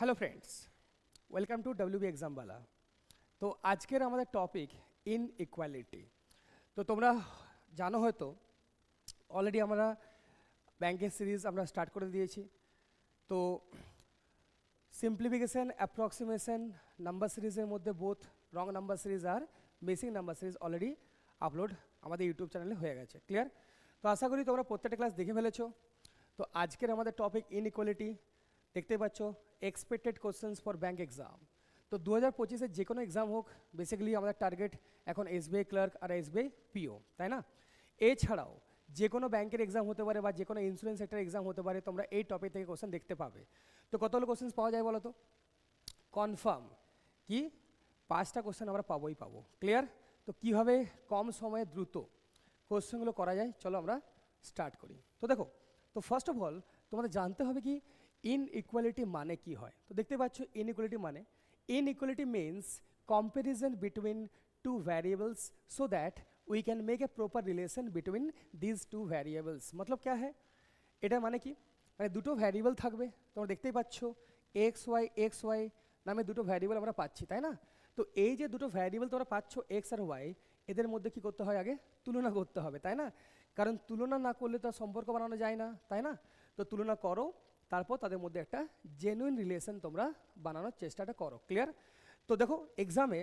Hello friends, welcome to WB exam वाला। तो आजकेर आमादेर टपिक इनइक्वालिटी। तो तोमरा जानो हयतो अलरेडी आमरा बैंकेर सिरिज आमरा स्टार्ट करे दिएछि। तो सिम्प्लिफिकेशन, अप्रक्सिमेशन, नम्बर सिरिजेर मध्य बोथ रंग नम्बर सिरिज और basic number series already upload आमादेर यूट्यूब चैनेले हये गेछे। क्लियर? तो आशा करी तोमरा प्रत्येकटा क्लास देखे फेलेछो। तो आजकेर आमादेर टपिक इनइक्वालिटी। देखते पाচ্ছ एक्सपेक्टेड क्वेश्चंस फर बैंक एग्जाम। तो 2025 যে কোনো এক্সাম হোক, বেসিক্যালি আমাদের টার্গেট এখন এসবিআই ক্লার্ক আর এসবিআই পিও, তাই না? এছাড়াও যে কোনো ব্যাংকের এক্সাম হতে পারে বা যে কোনো ইন্স্যুরেন্স সেক্টর এক্সাম হতে পারে, তোমরা এই টপিক থেকে কোশ্চেন দেখতে পাবে। তো কতগুলো কোশ্চেন পাওয়া যায় বলো তো? কনফার্ম কি 5টা কোশ্চেন আমরা পাবোই পাবো। ক্লিয়ার? তো কিভাবে কম সময়ে দ্রুত কোশ্চেনগুলো করা যায়, চলো আমরা স্টার্ট করি। তো দেখো, তো ফার্স্ট অফ অল তোমাদের জানতে হবে কি ইনইকুয়ালিটি মানে কি হয়। তো দেখতে পাচ্ছ ইনইকুয়ালিটি মানে, inequality means comparison between two variables so that we can make a proper relation between these two variables. মতলব क्या है, এটা মানে কি, মানে দুটো ভ্যারিয়েবল থাকবে। তোমরা দেখতেই পাচ্ছ এক্স ওয়াই নামে দুটো ভ্যারিয়েবল আমরা পাচ্ছি, তাই না? তো এই যে দুটো ভ্যারিয়েবল তোমরা পাচ্ছ এক্স আর ওয়াই, এদের মধ্যে কি করতে হয়, আগে তুলনা করতে হবে, তাই না? কারণ তুলনা না করলে তো সম্পর্ক বানানো যায় না, তাই না? তো তুলনা করো, তারপর তাদের মধ্যে একটা জেনুইন রিলেশন তোমরা বানানোর চেষ্টাটা করো। ক্লিয়ার? তো দেখো এক্সামে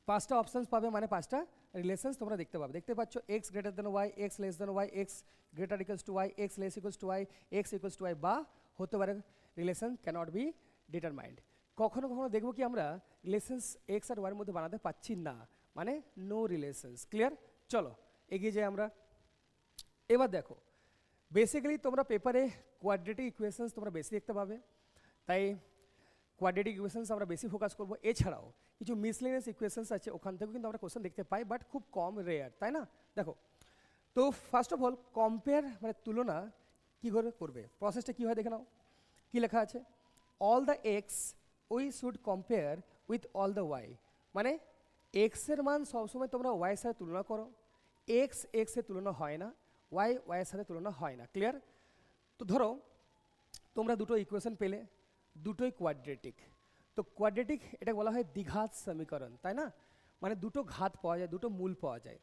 5টা অপশানস পাবে, মানে 5টা রিলেশনস তোমরা দেখতে পাবে। দেখতে পাচ্ছ X greater then Y, X less then Y, x greater equals to Y, X less equals to Y, X equals to Y, বা হতে পারে রিলেশন ক্যানট বি ডিটারমাইন্ড। কখনো কখনো দেখবো কি আমরা রিলেশনস এক্স আর ওয়াইয়ের মধ্যে বানাতে পারছি না, মানে নো রিলেশনস। ক্লিয়ার? চলো এগিয়ে যাই আমরা। এবার দেখো বেসিক্যালি তোমরা পেপারে কোয়াড্রেটিক ইকুয়েশনস তোমরা বেশি দেখতে পাবে, তাই কোয়াড্রেটিক ইকুয়েশনস আমরা বেশি ফোকাস করবো। এছাড়াও কিছু মিসলেনিয়াস ইকুয়েশনস আছে, ওখান থেকেও কিন্তু আমরা কোশ্চেন দেখতে পাই, বাট খুব কম রেয়ার, তাই না? দেখো, তো ফার্স্ট অফ অল কম্পেয়ার মানে তুলনা কী করে করবে, প্রসেসটা কী হয় দেখে নাও। কী লেখা আছে, all the X we should compare with all the Y. মানে এক্সের মান সবসময় তোমরা ওয়াইয়ের সাথে তুলনা করো, এক্সের তুলনা হয় না, ওয়াইয়ের সাথে তুলনা হয় না। ক্লিয়ার? তো ধরো তোমরা দুটো ইকুয়েশন পেলে, দুটোই কোয়াড্রেটিক। তো কোয়াড্রেটিক এটা বলা হয় দ্বিঘাত সমীকরণ, তাই না? মানে দুটো ঘাত পাওয়া যায়, দুটো মূল পাওয়া যায়।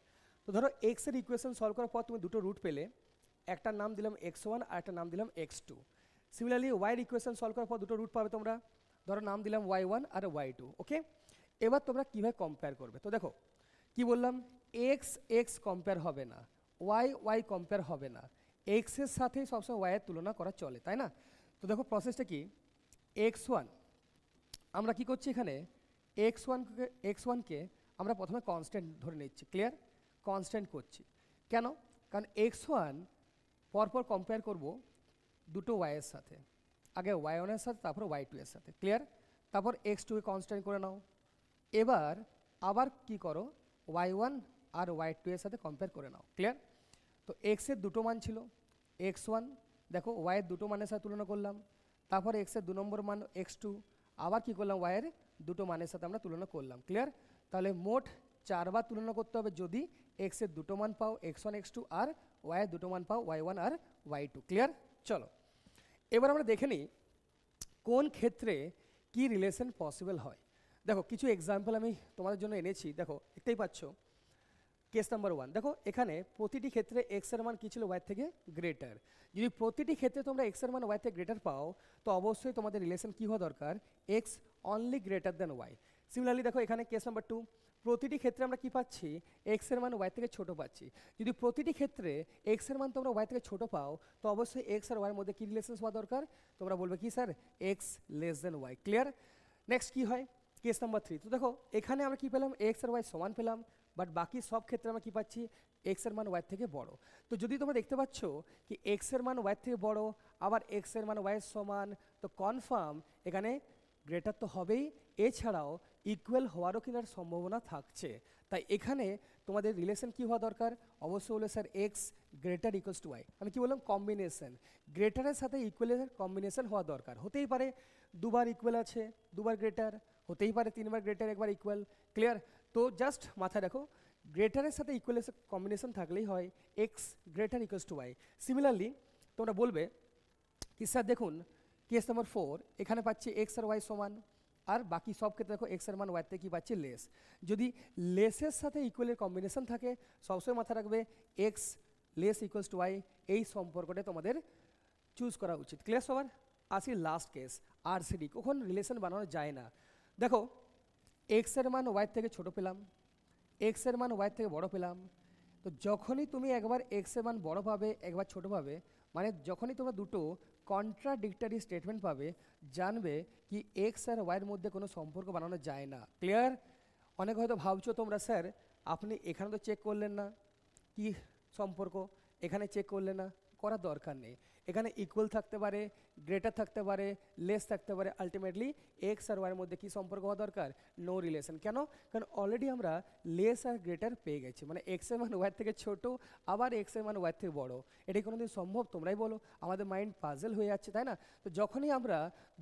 তো ধরো এক্সের ইকুয়েশন সলভ করার পর তুমি দুটো রুট পেলে, একটার নাম দিলাম x1 আর একটা নাম দিলাম x2। সিমিলারলি ওয়াইয়ের ইকুয়েশন সলভ করার পর দুটো রুট পাবে তোমরা, ধরো নাম দিলাম y1 আর y2। ওকে, এবার তোমরা কীভাবে কম্পেয়ার করবে। তো দেখো কি বললাম, এক্স কম্পেয়ার হবে না, ওয়াই কম্পেয়ার হবে না, এক্সের সাথে সবসময় ওয়াইয়ের তুলনা করা চলে, তাই না? তো দেখো প্রসেসটা কি, x1 আমরা কি করছি এখানে, x1কে আমরা প্রথমে কনস্ট্যান্ট ধরে নিচ্ছি। ক্লিয়ার? কনস্ট্যান্ট করছি কেন, কারণ x1 পরপর কম্পেয়ার করব দুটো ওয়াইয়ের সাথে, আগে y1-এর সাথে তারপর y2-এর সাথে। ক্লিয়ার? তারপর x2কে কনস্ট্যান্ট করে নাও। এবার আবার কি করো, y1 আর y2-এর সাথে কম্পেয়ার করে নাও। ক্লিয়ার? তো এক্সের দুটো মান ছিল x1, দেখো ওয়াইয়ের দুটো মানের সাথে তুলনা করলাম, তারপর এক্সের 2 নম্বর মান x2, আবার কি করলাম ওয়াইয়ের দুটো মানের সাথে আমরা তুলনা করলাম। ক্লিয়ার? তাহলে মোট 4বার তুলনা করতে হবে যদি এক্সের দুটো মান পাও x1 x2 আর ওয়াইয়ের দুটো মান পাও y1 আর y2। ক্লিয়ার? চলো এবার আমরা দেখে নিই কোন ক্ষেত্রে কি রিলেশন পসিবল হয়। দেখো কিছু এক্সাম্পল আমি তোমাদের জন্য এনেছি। দেখো দেখতেই পাচ্ছ কেস নাম্বার 1। দেখো এখানে প্রতিটি ক্ষেত্রে এক্সের মান কী ছিল, ওয়াইয়ের থেকে গ্রেটার। যদি প্রতিটি ক্ষেত্রে তোমরা এক্সের মান ওয়াইয়ের থেকে গ্রেটার পাও, তো অবশ্যই তোমাদের রিলেশন কী হওয়া দরকার, X only greater than Y. Similarly দেখো এখানে কেস নাম্বার 2, প্রতিটি ক্ষেত্রে আমরা কী পাচ্ছি, এক্সের মান ওয়াই থেকে ছোটো পাচ্ছি। যদি প্রতিটি ক্ষেত্রে এক্সের মান তোমরা ওয়াই থেকে ছোটো পাও, তো অবশ্যই এক্স আর ওয়াইয়ের মধ্যে কী রিলেশন হওয়া দরকার, তোমরা বলবে কি স্যার, এক্স লেস দেন ওয়াই। ক্লিয়ার? নেক্সট কী হয়, কেস নাম্বার 3। তো দেখো এখানে আমরা কী পেলাম, এক্স আর ওয়াই সমান পেলাম, বাট বাকি সব ক্ষেত্রে আমরা কী পাচ্ছি, এক্সের মান ওয়াই থেকে বড়। তো যদি তোমরা দেখতে পাচ্ছ কি এক্সের মান ওয়াই থেকে বড়, আবার এক্সের মান ওয়াইয়ের সমান, তো কনফার্ম এখানে গ্রেটার তো হবেই, এছাড়াও ইকুয়াল হওয়ারও কিন্তু সম্ভাবনা থাকছে। তাই এখানে তোমাদের রিলেশন কী হওয়া দরকার, অবশ্যই হলো sir X greater equals to Y. আমি কি বললাম, কম্বিনেশন, গ্রেটারের সাথে ইকুয়ালের কম্বিনেশন হওয়া দরকার। হতেই পারে দুবার ইকুয়াল আছে, দুবার গ্রেটার, হতেই পারে 3বার গ্রেটার, একবার ইকুয়াল। ক্লিয়ার? তো জাস্ট মাথায় রাখো গ্রেটারের সাথে ইকুয়ালের কম্বিনেশন থাকলেই হয় X greater equals to Y. Similarly তোমরা বলবে কি স্যার দেখুন কেস নাম্বার 4, এখানে পাচ্ছি এক্স আর ওয়াই সমান, আর বাকি সব ক্ষেত্রে দেখো এক্স এর মান ওয়াই থেকে কী পাচ্ছি লেস। যদি লেসের সাথে ইকুয়ালের কম্বিনেশন থাকে সবসময় মাথায় রাখবে X less equals to Y, এই সম্পর্কটা তোমাদের চুজ করা উচিত। ক্লিয়ার সবার? আসি লাস্ট কেস আরসিডি, কখন রিলেশন বানানো যায় না। দেখো এক্স এর মান ওয়াই থেকে ছোট পেলাম, এক্স এর মান ওয়াই থেকে বড় পেলাম, তো যখনই তুমি একবার এক্স এর মান বড় পাবে একবার ছোট পাবে, মানে যখনই তোমরা দুটো কন্ট্রাডিক্টরি স্টেটমেন্ট পাবে জানবে কি এক্স আর ওয়াইয়ের মধ্যে কোনো সম্পর্ক বানানো যায় না। ক্লিয়ার? অনেক হয়তো ভাবছো তোমরা স্যার আপনি এখানে তো চেক করলেন না কি সম্পর্ক, এখানে চেক করলেন না, করার দরকার নেই। এখানে ইকুয়াল থাকতে পারে, গ্রেটার থাকতে পারে, লেস থাকতে পারে, আলটিমেটলি এক্স আর ওয়াইয়ের মধ্যে কী সম্পর্ক হওয়া দরকার? No relation. কেন? কারণ অলরেডি আমরা লেস আর গ্রেটার পেয়ে গেছি, মানে এক্স এর মান ওয়াইয়ের থেকে ছোট, আবার এক্স এর মান ওয়াইয়ের থেকে বড়। এটাই কোনোদিন সম্ভব? তোমরাই বলো। আমাদের মাইন্ড পাজল হয়ে যাচ্ছে, তাই না? তো যখনই আমরা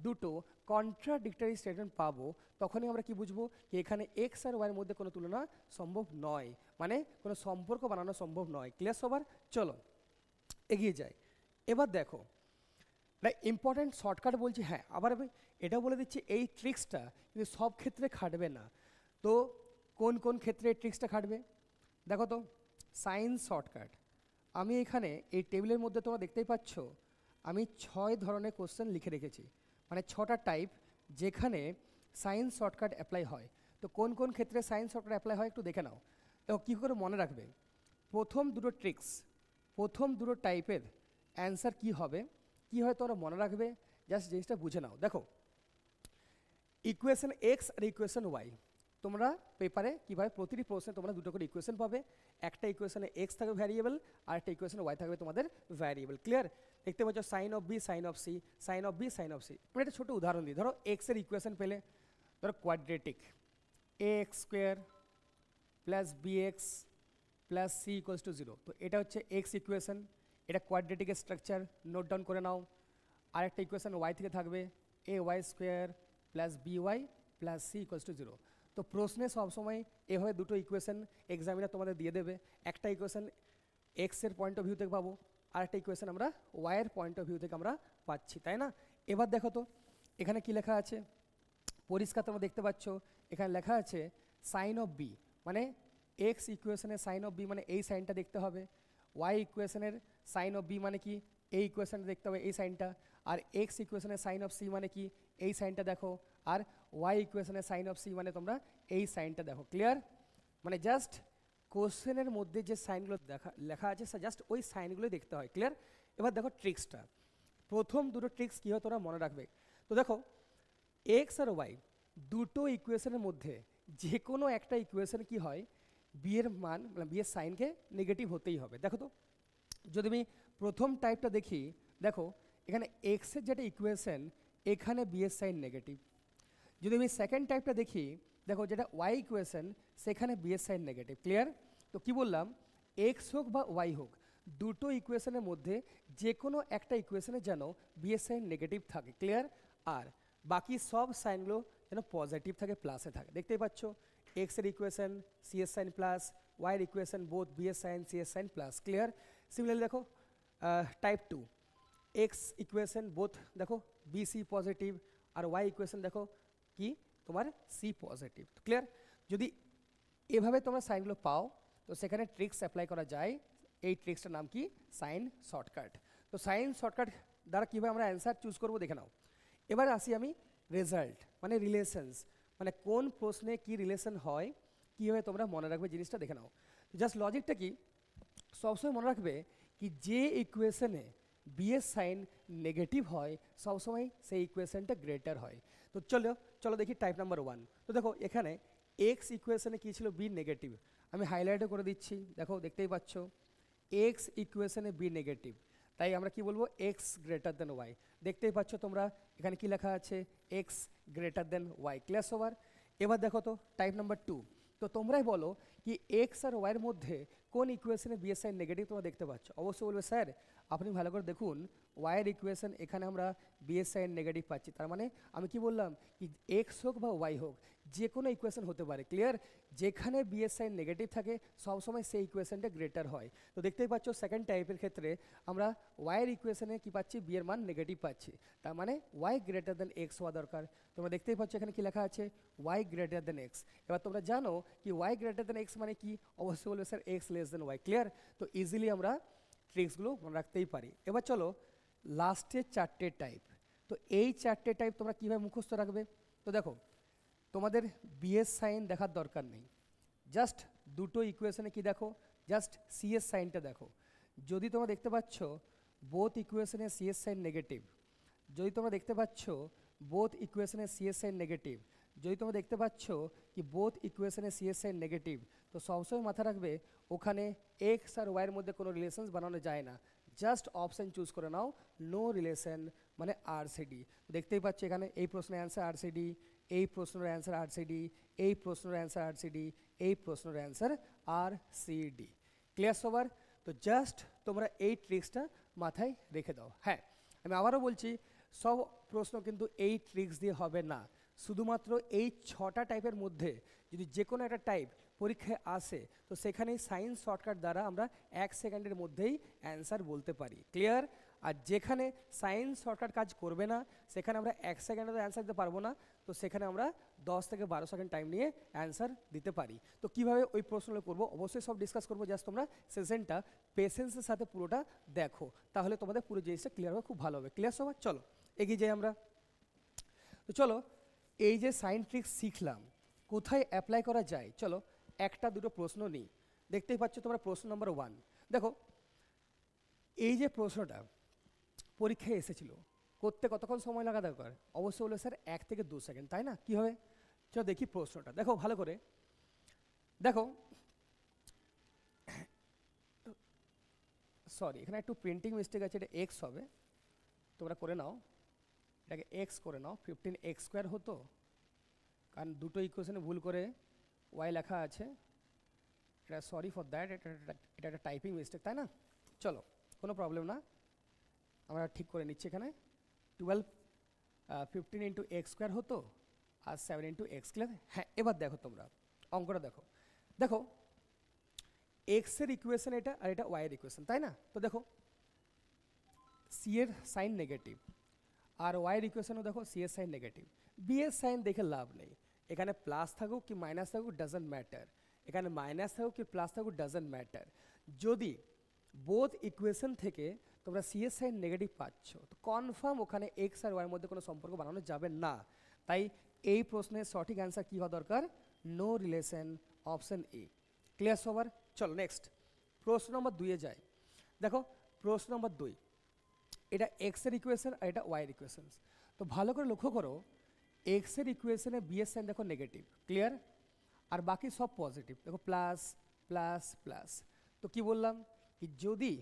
দুটো কন্ট্রাডিক্টরি স্টেটমেন্ট পাবো তখনই আমরা কি বুঝবো কি এখানে এক্স আর ওয়াইয়ের মধ্যে কোনো তুলনা সম্ভব নয়, মানে কোনো সম্পর্ক বানানো সম্ভব নয়। ক্লিয়ার সবার? চলো এগিয়ে যাই। এবার দেখো ইম্পর্ট্যান্ট শর্টকাট বলছি, হ্যাঁ আবার আমি এটাও বলে দিচ্ছি এই ট্রিক্সটা কিন্তু সব ক্ষেত্রে খাটবে না। তো কোন কোন ক্ষেত্রে এই ট্রিক্সটা খাটবে দেখো তো। সায়েন্স শর্টকাট, আমি এখানে এই টেবিলের মধ্যে তোমরা দেখতেই পাচ্ছ আমি 6 ধরনের কোশ্চেন লিখে রেখেছি, মানে 6টা টাইপ যেখানে সায়েন্স শর্টকাট অ্যাপ্লাই হয়। তো কোন কোন ক্ষেত্রে সায়েন্স শর্টকাট অ্যাপ্লাই হয় একটু দেখে নাও। দেখো কী করে মনে রাখবে, প্রথম দুটো ট্রিক্স, প্রথম দুটো টাইপের অ্যান্সার কি হবে, কি হয় তোমরা মনে রাখবে, জাস্ট জিনিসটা বুঝে নাও। দেখো ইকুয়েশন এক্স আর ইকুয়েশন ওয়াই, তোমরা পেপারে কীভাবে প্রতিটি প্রশ্নে তোমরা দুটো করে ইকুয়েশন পাবে, একটা ইকুয়েশনে এক্স থাকবে ভ্যারিয়েবল আর একটা ইকুয়েশনে ওয়াই থাকবে তোমাদের ভ্যারিয়েবল। ক্লিয়ার? দেখতে পাচ্ছ sign of B sign of C, sign of B sign of C. আমি একটা ছোটো উদাহরণ দিই, ধরো এক্সের ইকুয়েশন পেলে, ধরো quadratic A X square plus B X plus C equals to 0। তো এটা হচ্ছে এক্স ইকুয়েশন, এটা কোয়াড্রেটিকের স্ট্রাকচার, নোট ডাউন করে নাও। আরেকটা ইকুয়েশন ওয়াই থেকে থাকবে a y square plus b y plus C equals to 0। তো প্রশ্নে সবসময় এভাবে দুটো ইকুয়েশন এক্সামিনার তোমাদের দিয়ে দেবে, একটা ইকুয়েশন এক্সের পয়েন্ট অফ ভিউ থেকে পাবো, আরেকটা ইকুয়েশন আমরা ওয়াইয়ের পয়েন্ট অফ ভিউ থেকে আমরা পাচ্ছি, তাই না? এবার দেখো তো এখানে কি লেখা আছে, পরিষ্কার তোমরা দেখতে পাচ্ছ এখানে লেখা আছে সাইন অফ বি, মানে এক্স ইকুয়েশনের সাইন অফ বি মানে এই সাইনটা দেখতে হবে, ওয়াই ইকুয়েশনের সাইন অফ বি মানে কি এই ইকুয়েশনটা দেখতে হবে এই সাইনটা, আর এক্স ইকুয়েশনের সাইন অফ সি মানে কি এই সাইনটা দেখো, আর ওয়াই ইকুয়েশনের সাইন অফ সি মানে তোমরা এই সাইনটা দেখো। ক্লিয়ার? মানে জাস্ট কোশ্চেনের মধ্যে যে সাইনগুলো লেখা আছে জাস্ট ওই সাইনগুলোই দেখতে হয়। ক্লিয়ার? এবার দেখো ট্রিক্সটা, প্রথম দুটো ট্রিক্স কী হয় তোমরা মনে রাখবে। তো দেখো এক্স আর ওয়াই দুটো ইকুয়েশনের মধ্যে যে কোনো একটা ইকুয়েশন কি হয় বি এর মান মানে বি এর সাইনকে নেগেটিভ হতেই হবে। দেখো তো যদি আমি প্রথম টাইপটা দেখি, দেখো এখানে এক্সের যেটা ইকুয়েশন এখানে বি এর সাইন নেগেটিভ। যদি আমি সেকেন্ড টাইপটা দেখি, দেখো যেটা ওয়াই ইকুয়েশন সেখানে বি এর সাইন নেগেটিভ। ক্লিয়ার? তো কি বললাম, এক্স হোক বা ওয়াই হোক দুটো ইকুয়েশনের মধ্যে যে কোনো একটা ইকুয়েশনে যেন বি এর সাইন নেগেটিভ থাকে। ক্লিয়ার? আর বাকি সব সাইনগুলো যেন পজিটিভ থাকে, প্লাসে থাকে। দেখতেই পাচ্ছ এক্সের ইকুয়েশন সি এর সাইন প্লাস, ওয়াইয়ের ইকুয়েশন বোথ বি এর সাইন সি এর সাইন প্লাস। ক্লিয়ার? সিমিলারলি দেখো টাইপ 2 এক্স ইকুয়েশন বোথ দেখো বি সি পজিটিভ, আর ওয়াই ইকুয়েশন দেখো কি তোমার সি পজিটিভ। ক্লিয়ার? যদি এভাবে তোমরা সাইনগুলো পাও তো সেখানে ট্রিক্স অ্যাপ্লাই করা যায়। এই ট্রিক্সটার নাম কি? Sign shortcut. তো সাইন শর্টকাট দ্বারা কীভাবে আমরা অ্যান্সার চুজ করবো দেখে নাও। এবার আসি আমি রেজাল্ট মানে রিলেশনস, মানে কোন প্রশ্নে কি রিলেশন হয় কীভাবে তোমরা মনে রাখবে জিনিসটা দেখে নাও। জাস্ট লজিকটা কি, সবসময় মনে রাখবে কি যে ইকুয়েশনে বি এর সাইন নেগেটিভ হয় সবসময় সেই ইকুয়েশনটা গ্রেটার হয়। তো চলো দেখি টাইপ নাম্বার 1। তো দেখো এখানে এক্স ইকুয়েশনে কী ছিল বি নেগেটিভ, আমি হাইলাইটও করে দিচ্ছি, দেখো দেখতেই পাচ্ছ এক্স ইকুয়েশনে বি নেগেটিভ, তাই আমরা কি বলবো এক্স গ্রেটার দেন ওয়াই। দেখতেই পাচ্ছ তোমরা এখানে কি লেখা আছে এক্স গ্রেটার দেন ওয়াই। ক্লিয়ার সবার? এবার দেখো তো টাইপ নাম্বার 2, তো তোমরাই বলো কি এক্স আর ওয়াইয়ের মধ্যে কোন ইকুয়েশনে বি এর সাইন নেগেটিভ তোমরা দেখতে পাচ্ছ। অবশ্যই বলবে স্যার আপনি ভালো করে দেখুন ওয়াইয়ের ইকুয়েশন এখানে আমরা বি এর সাইন নেগেটিভ পাচ্ছি, তার মানে আমি কি বললাম কি এক্স হোক বা ওয়াই হোক যে কোনো ইকুয়েশন হতে পারে, ক্লিয়ার? যেখানে বি এর সাইন নেগেটিভ থাকে সবসময় সেই ইকুয়েশনটা গ্রেটার হয়। তো দেখতেই পাচ্ছ সেকেন্ড টাইপের ক্ষেত্রে আমরা ওয়াইয়ের ইকুয়েশনে কি পাচ্ছি, বি এর মান নেগেটিভ পাচ্ছি, তার মানে ওয়াই গ্রেটার দেন এক্স হওয়া দরকার। তোমরা দেখতেই পাচ্ছ এখানে কি লেখা আছে, ওয়াই গ্রেটার দেন এক্স। এবার তোমরা জানো কি ওয়াই গ্রেটার দেন এক্স মানে কি, অবশ্যই বলবে স্যার এক্স লেস দেন ওয়াই, ক্লিয়ার? তো ইজিলি আমরা ট্রিক্সগুলো মনে রাখতেই পারি। এবার চলো লাস্টের চারটে টাইপ। তো এই চারটে টাইপ তোমরা কীভাবে মুখস্থ রাখবে? তো দেখো তোমাদের বিএস সাইন দেখার দরকার নেই, জাস্ট দুটো ইকুয়েশনে কি দেখো, জাস্ট সিএস সাইনটা দেখো। যদি তোমরা দেখতে পাচ্ছ বোথ ইকুয়েশনে সিএস সাইন নেগেটিভ, যদি তোমরা দেখতে পাচ্ছ বোথ ইকুয়েশনে সিএস সাইন নেগেটিভ, যদি তোমরা দেখতে পাচ্ছ কি বোথ ইকুয়েশনে সিএস সাইন নেগেটিভ, তো সবসময় মাথা রাখবে ওখানে এক্স আর ওয়াইয়ের মধ্যে কোনো রিলেশনস বানানো যায় না, জাস্ট অপশান চুজ করে নাও নো রিলেশন মানে আরসিডি। দেখতেই পাচ্ছ এখানে এই প্রশ্নের অ্যান্সার আরসিডি, এই প্রশ্নের অ্যান্সার আরসিডি, এই প্রশ্নের অ্যান্সার আরসিডি, এই প্রশ্নের অ্যান্সার আরসিডি। ক্লিয়ার সবার? তো জাস্ট তোমরা এই ট্রিক্সটা মাথায় রেখে দাও। হ্যাঁ, আমি আবারও বলছি সব প্রশ্ন কিন্তু এই ট্রিক্স দিয়ে হবে না, শুধুমাত্র এই 6টা টাইপের মধ্যে যদি যে কোনো একটা টাইপ পরীক্ষায় আসে তো সেখানেই সায়েন্স শর্টকাট দ্বারা আমরা 1 সেকেন্ডের মধ্যেই অ্যান্সার বলতে পারি, ক্লিয়ার? আর যেখানে সায়েন্স শর্টকাট কাজ করবে না সেখানে আমরা 1 সেকেন্ডে তো অ্যান্সার দিতে পারবো না, তো সেখানে আমরা 10 থেকে 12 সেকেন্ড টাইম নিয়ে অ্যান্সার দিতে পারি। তো কীভাবে ওই প্রশ্নগুলো করবো অবশ্যই সব ডিসকাস করবো, জাস্ট তোমরা সেশনটা পেশেন্সের সাথে পুরোটা দেখো, তাহলে তোমাদের পুরো জিনিসটা ক্লিয়ার হবে, খুব ভালো হবে। ক্লিয়ার সবার? চলো এগিয়ে যাই আমরা। তো চলো এই যে সাইন ট্রিক্স শিখলাম কোথায় অ্যাপ্লাই করা যায়, চলো একটা দুটো প্রশ্ন নিই। দেখতেই পাচ্ছ তোমরা প্রশ্ন নম্বর 1 দেখো, এই যে প্রশ্নটা পরীক্ষায় এসেছিল করতে কতক্ষণ সময় লাগা দরকার, অবশ্যই বলে স্যার 1 থেকে 2 সেকেন্ড, তাই না? কি হবে, চলো দেখি প্রশ্নটা দেখো ভালো করে। দেখো সরি এখানে একটু প্রিন্টিং মিস্টেক আছে, এটা এক্স হবে, তোমরা করে নাও, এটাকে এক্স করে নাও, 15x² হতো, কারণ দুটো ইকুয়েশনে ভুল করে ওয়াই লেখা আছে, এটা সরি ফর দ্যাট, এটা একটা টাইপিং মিস্টেক, তাই না? চলো কোনো প্রবলেম না, আমরা ঠিক করে নিচ্ছি। এখানে 15x² হতো আর 7x, ক্লিয়ার? হ্যাঁ, এবার দেখো তোমরা অঙ্কটা দেখো, দেখো এক্সের ইকুয়েশন এটা আর এটা ওয়াইয়ের ইকুয়েশন, তাই না? তো দেখো সি এর সাইন নেগেটিভ আর ওয়াইয়ের ইকুয়েশনও দেখো সি এর সাইন নেগেটিভ, বি এর সাইন দেখে লাভ নেই, এখানে প্লাস থাকুক কি মাইনাস থাকুক ডাজেন্ট ম্যাটার, এখানে মাইনাস থাকুক কি প্লাস থাকুক ডাজেন্ট ম্যাটার। যদি বোথ ইকুয়েশন থেকে তোমরা সি এর সাইন নেগেটিভ পাচ্ছ তো কনফার্ম ওখানে এক্স আর ওয়াইয়ের মধ্যে কোনো সম্পর্ক বানানো যাবে না, তাই এই প্রশ্নের সঠিক অ্যান্সার কী হওয়া দরকার, no relation, option A. Clear সবার? চলো নেক্সট প্রশ্ন নম্বর 2-এ যাই। দেখো প্রশ্ন নম্বর 2, এটা এক্সের ইকুয়েশন আর এটা ওয়াইয়ের ইকুয়েশন। তো ভালো করে লক্ষ্য করো এক্সের ইকুয়েশনে বি এর সাইন দেখো নেগেটিভ, ক্লিয়ার? আর বাকি সব পজিটিভ, দেখো প্লাস প্লাস প্লাস। তো কি বললাম কি যদি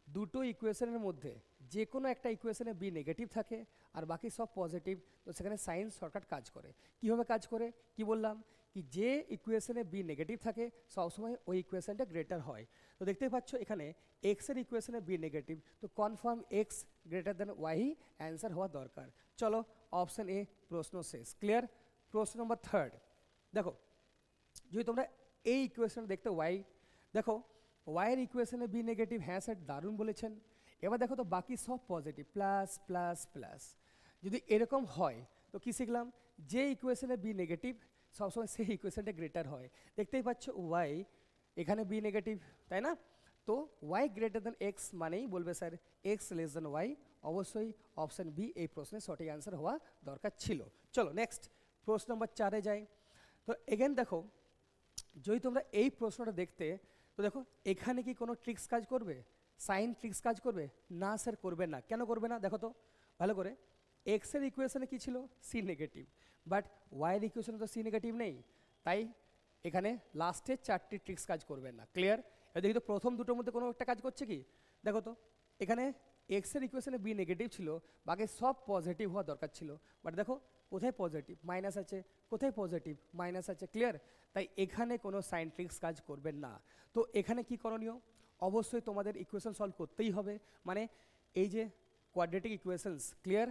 দুটো ইকুয়েশনের মধ্যে যে কোনো একটা ইকুয়েশনে বি নেগেটিভ থাকে আর বাকি সব পজিটিভ, তো সেখানে সাইন শর্টকাট কাজ করে। কীভাবে কাজ করে কি বললাম, কি যে ইকুয়েশনে বি নেগেটিভ থাকে সবসময় ওই ইকুয়েশনটা গ্রেটার হয়। তো দেখতেই পাচ্ছ এখানে এক্সের ইকুয়েশনে বি নেগেটিভ, তো কনফার্ম এক্স গ্রেটার দেন ওয়াই অ্যান্সার হওয়া দরকার। চলো অপশন এ প্রশ্ন শেষ, ক্লিয়ার? প্রশ্ন নম্বর 3 দেখো, যদি তোমরা এই ইকুয়েশন দেখতে ওয়াই, দেখো ওয়াইয়ের ইকুয়েশনে বি নেগেটিভ, হ্যাঁ স্যার দারুণ বলেছেন। এবার দেখো তো বাকি সব পজিটিভ, প্লাস প্লাস প্লাস। যদি এরকম হয় তো কি শিখলাম, যে ইকুয়েশনে বি নেগেটিভ সবসময় সেই ইকুয়েশনটা গ্রেটার হয়। দেখতেই পাচ্ছ ওয়াই এখানে বি নেগেটিভ, তাই না? তো ওয়াই গ্রেটার দেন এক্স মানেই বলবে স্যার এক্স লেস দেন ওয়াই, অবশ্যই অপশান বি এই প্রশ্নের সঠিক অ্যান্সার হওয়া দরকার ছিল। চলো নেক্সট প্রশ্ন নম্বর 4-এ যাই। তো এগেন দেখো যদি তোমরা এই প্রশ্নটা দেখতে, তো দেখো এখানে কি কোনো ট্রিক্স কাজ করবে, সাইন ট্রিক্স কাজ করবে? না স্যার করবে না। কেন করবে না দেখো তো ভালো করে, এক্সের ইকুয়েশনে কি ছিল, সি নেগেটিভ, বাট ওয়াইয়ের ইকুয়েশনে তো সি নেগেটিভ নেই, তাই এখানে লাস্টের 4টি ট্রিক্স কাজ করবে না, ক্লিয়ার? এবার দেখি তো প্রথম দুটোর মধ্যে কোনো একটা কাজ করছে কি, দেখো তো এখানে এক্সের ইকুয়েশনে বি নেগেটিভ ছিল, বাকি সব পজিটিভ হওয়া দরকার ছিল, বাট দেখো কোথায় পজিটিভ, মাইনাস আছে, কোথায় পজিটিভ, মাইনাস আছে, ক্লিয়ার? তাই এখানে কোনো সাইন ট্রিক্স কাজ করবে না। তো এখানে কি করণীয়, অবশ্যই তোমাদের ইকুয়েশন সলভ করতেই হবে, মানে এই যে কোয়াড্রেটিক ইকুয়েশনস, ক্লিয়ার?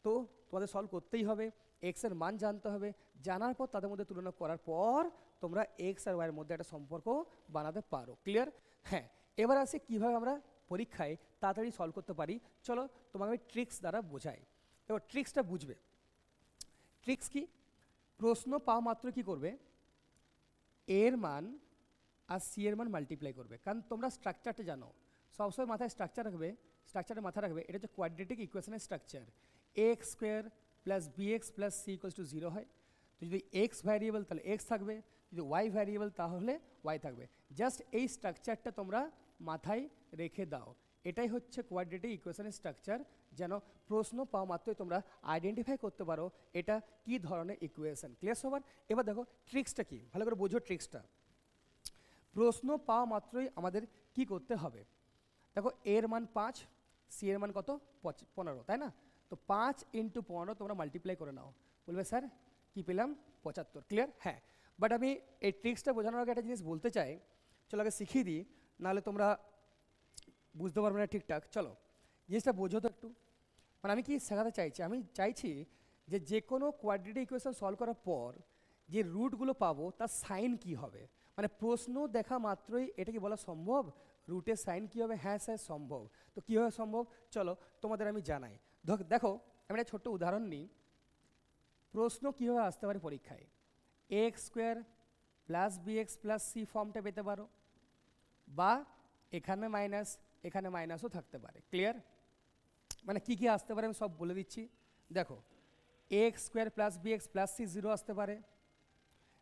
তো তোমাদের সলভ করতেই হবে। এক্স এর মান জানতে হবে, জানার পর তাদের মধ্যে তুলনা করার পর তোমরা এক্স আর ওয়াইয়ের মধ্যে একটা সম্পর্ক বানাতে পারো। ক্লিয়ার? হ্যাঁ, এবার আসে কীভাবে আমরা পরীক্ষায় তাড়াতাড়ি সলভ করতে পারি। চলো তোমাকে আমি ট্রিক্স দ্বারা বোঝাই। এবার ট্রিক্সটা বুঝবে। ট্রিক্স কি? প্রশ্ন পাওয়া মাত্র কি করবে, এর মান আর সি এর মান মাল্টিপ্লাই করবে। কারণ তোমরা স্ট্রাকচারটা জানো, সবসময় মাথায় স্ট্রাকচার রাখবে, স্ট্রাকচারটা মাথায় রাখবে, এটা হচ্ছে কোয়াড্রেটিক ইকুয়েশনের structure. X square plus BX plus C equals to 0 হয়। তো যদি এক্স ভ্যারিয়েবল তাহলে এক্স থাকবে, যদি ওয়াই ভ্যারিয়েবল তাহলে ওয়াই থাকবে। জাস্ট এই স্ট্রাকচারটা তোমরা মাথায় রেখে দাও। এটাই হচ্ছে কোয়াড্রেটিক ইকুয়েশনের স্ট্রাকচার, যেন প্রশ্ন পাওয়া মাত্রই তোমরা আইডেন্টিফাই করতে পারো এটা কি ধরনের ইকুয়েশন। ক্লিয়ার সবার? এবার দেখো ট্রিক্সটা কি, ভালো করে বোঝো ট্রিক্সটা। প্রশ্ন পাওয়া মাত্রই আমাদের কি করতে হবে, দেখো এর মান 5, সি এর মান কত 15, তাই না? তো 5 × 15 তোমরা মাল্টিপ্লাই করে নাও, বলবে স্যার কি পেলাম 75। ক্লিয়ার? হ্যাঁ, বাট আমি এই ট্রিক্সটা বোঝানোর আগে একটা জিনিস বলতে চাই, চলো আগে শিখিয়ে দিই, নাহলে তোমরা বুঝতে পারবে না ঠিকঠাক। চলো জিনিসটা বোঝো তো একটু। মানে আমি কি শেখাতে চাইছি, আমি চাইছি যে কোনো কোয়াড্রেটিক ইকুয়েশন সলভ করার পর যে রুটগুলো পাবো তার সাইন কি হবে। মানে প্রশ্ন দেখা মাত্রই এটা কি বলা সম্ভব রুটের সাইন কী হবে? হ্যাঁ স্যার সম্ভব। তো কীভাবে সম্ভব চলো তোমাদের আমি জানাই। দেখো আমি একটা ছোট্ট উদাহরণ নিই। প্রশ্ন কীভাবে আসতে পারে পরীক্ষায়, X square plus BX plus C ফর্মটা পেতে পারো, বা এখানে মাইনাস এখানে মাইনাসও থাকতে পারে। ক্লিয়ার? মানে কী কী আসতে পারে আমি সব বলে দিচ্ছি। দেখো X square plus BX plus C 0 আসতে পারে।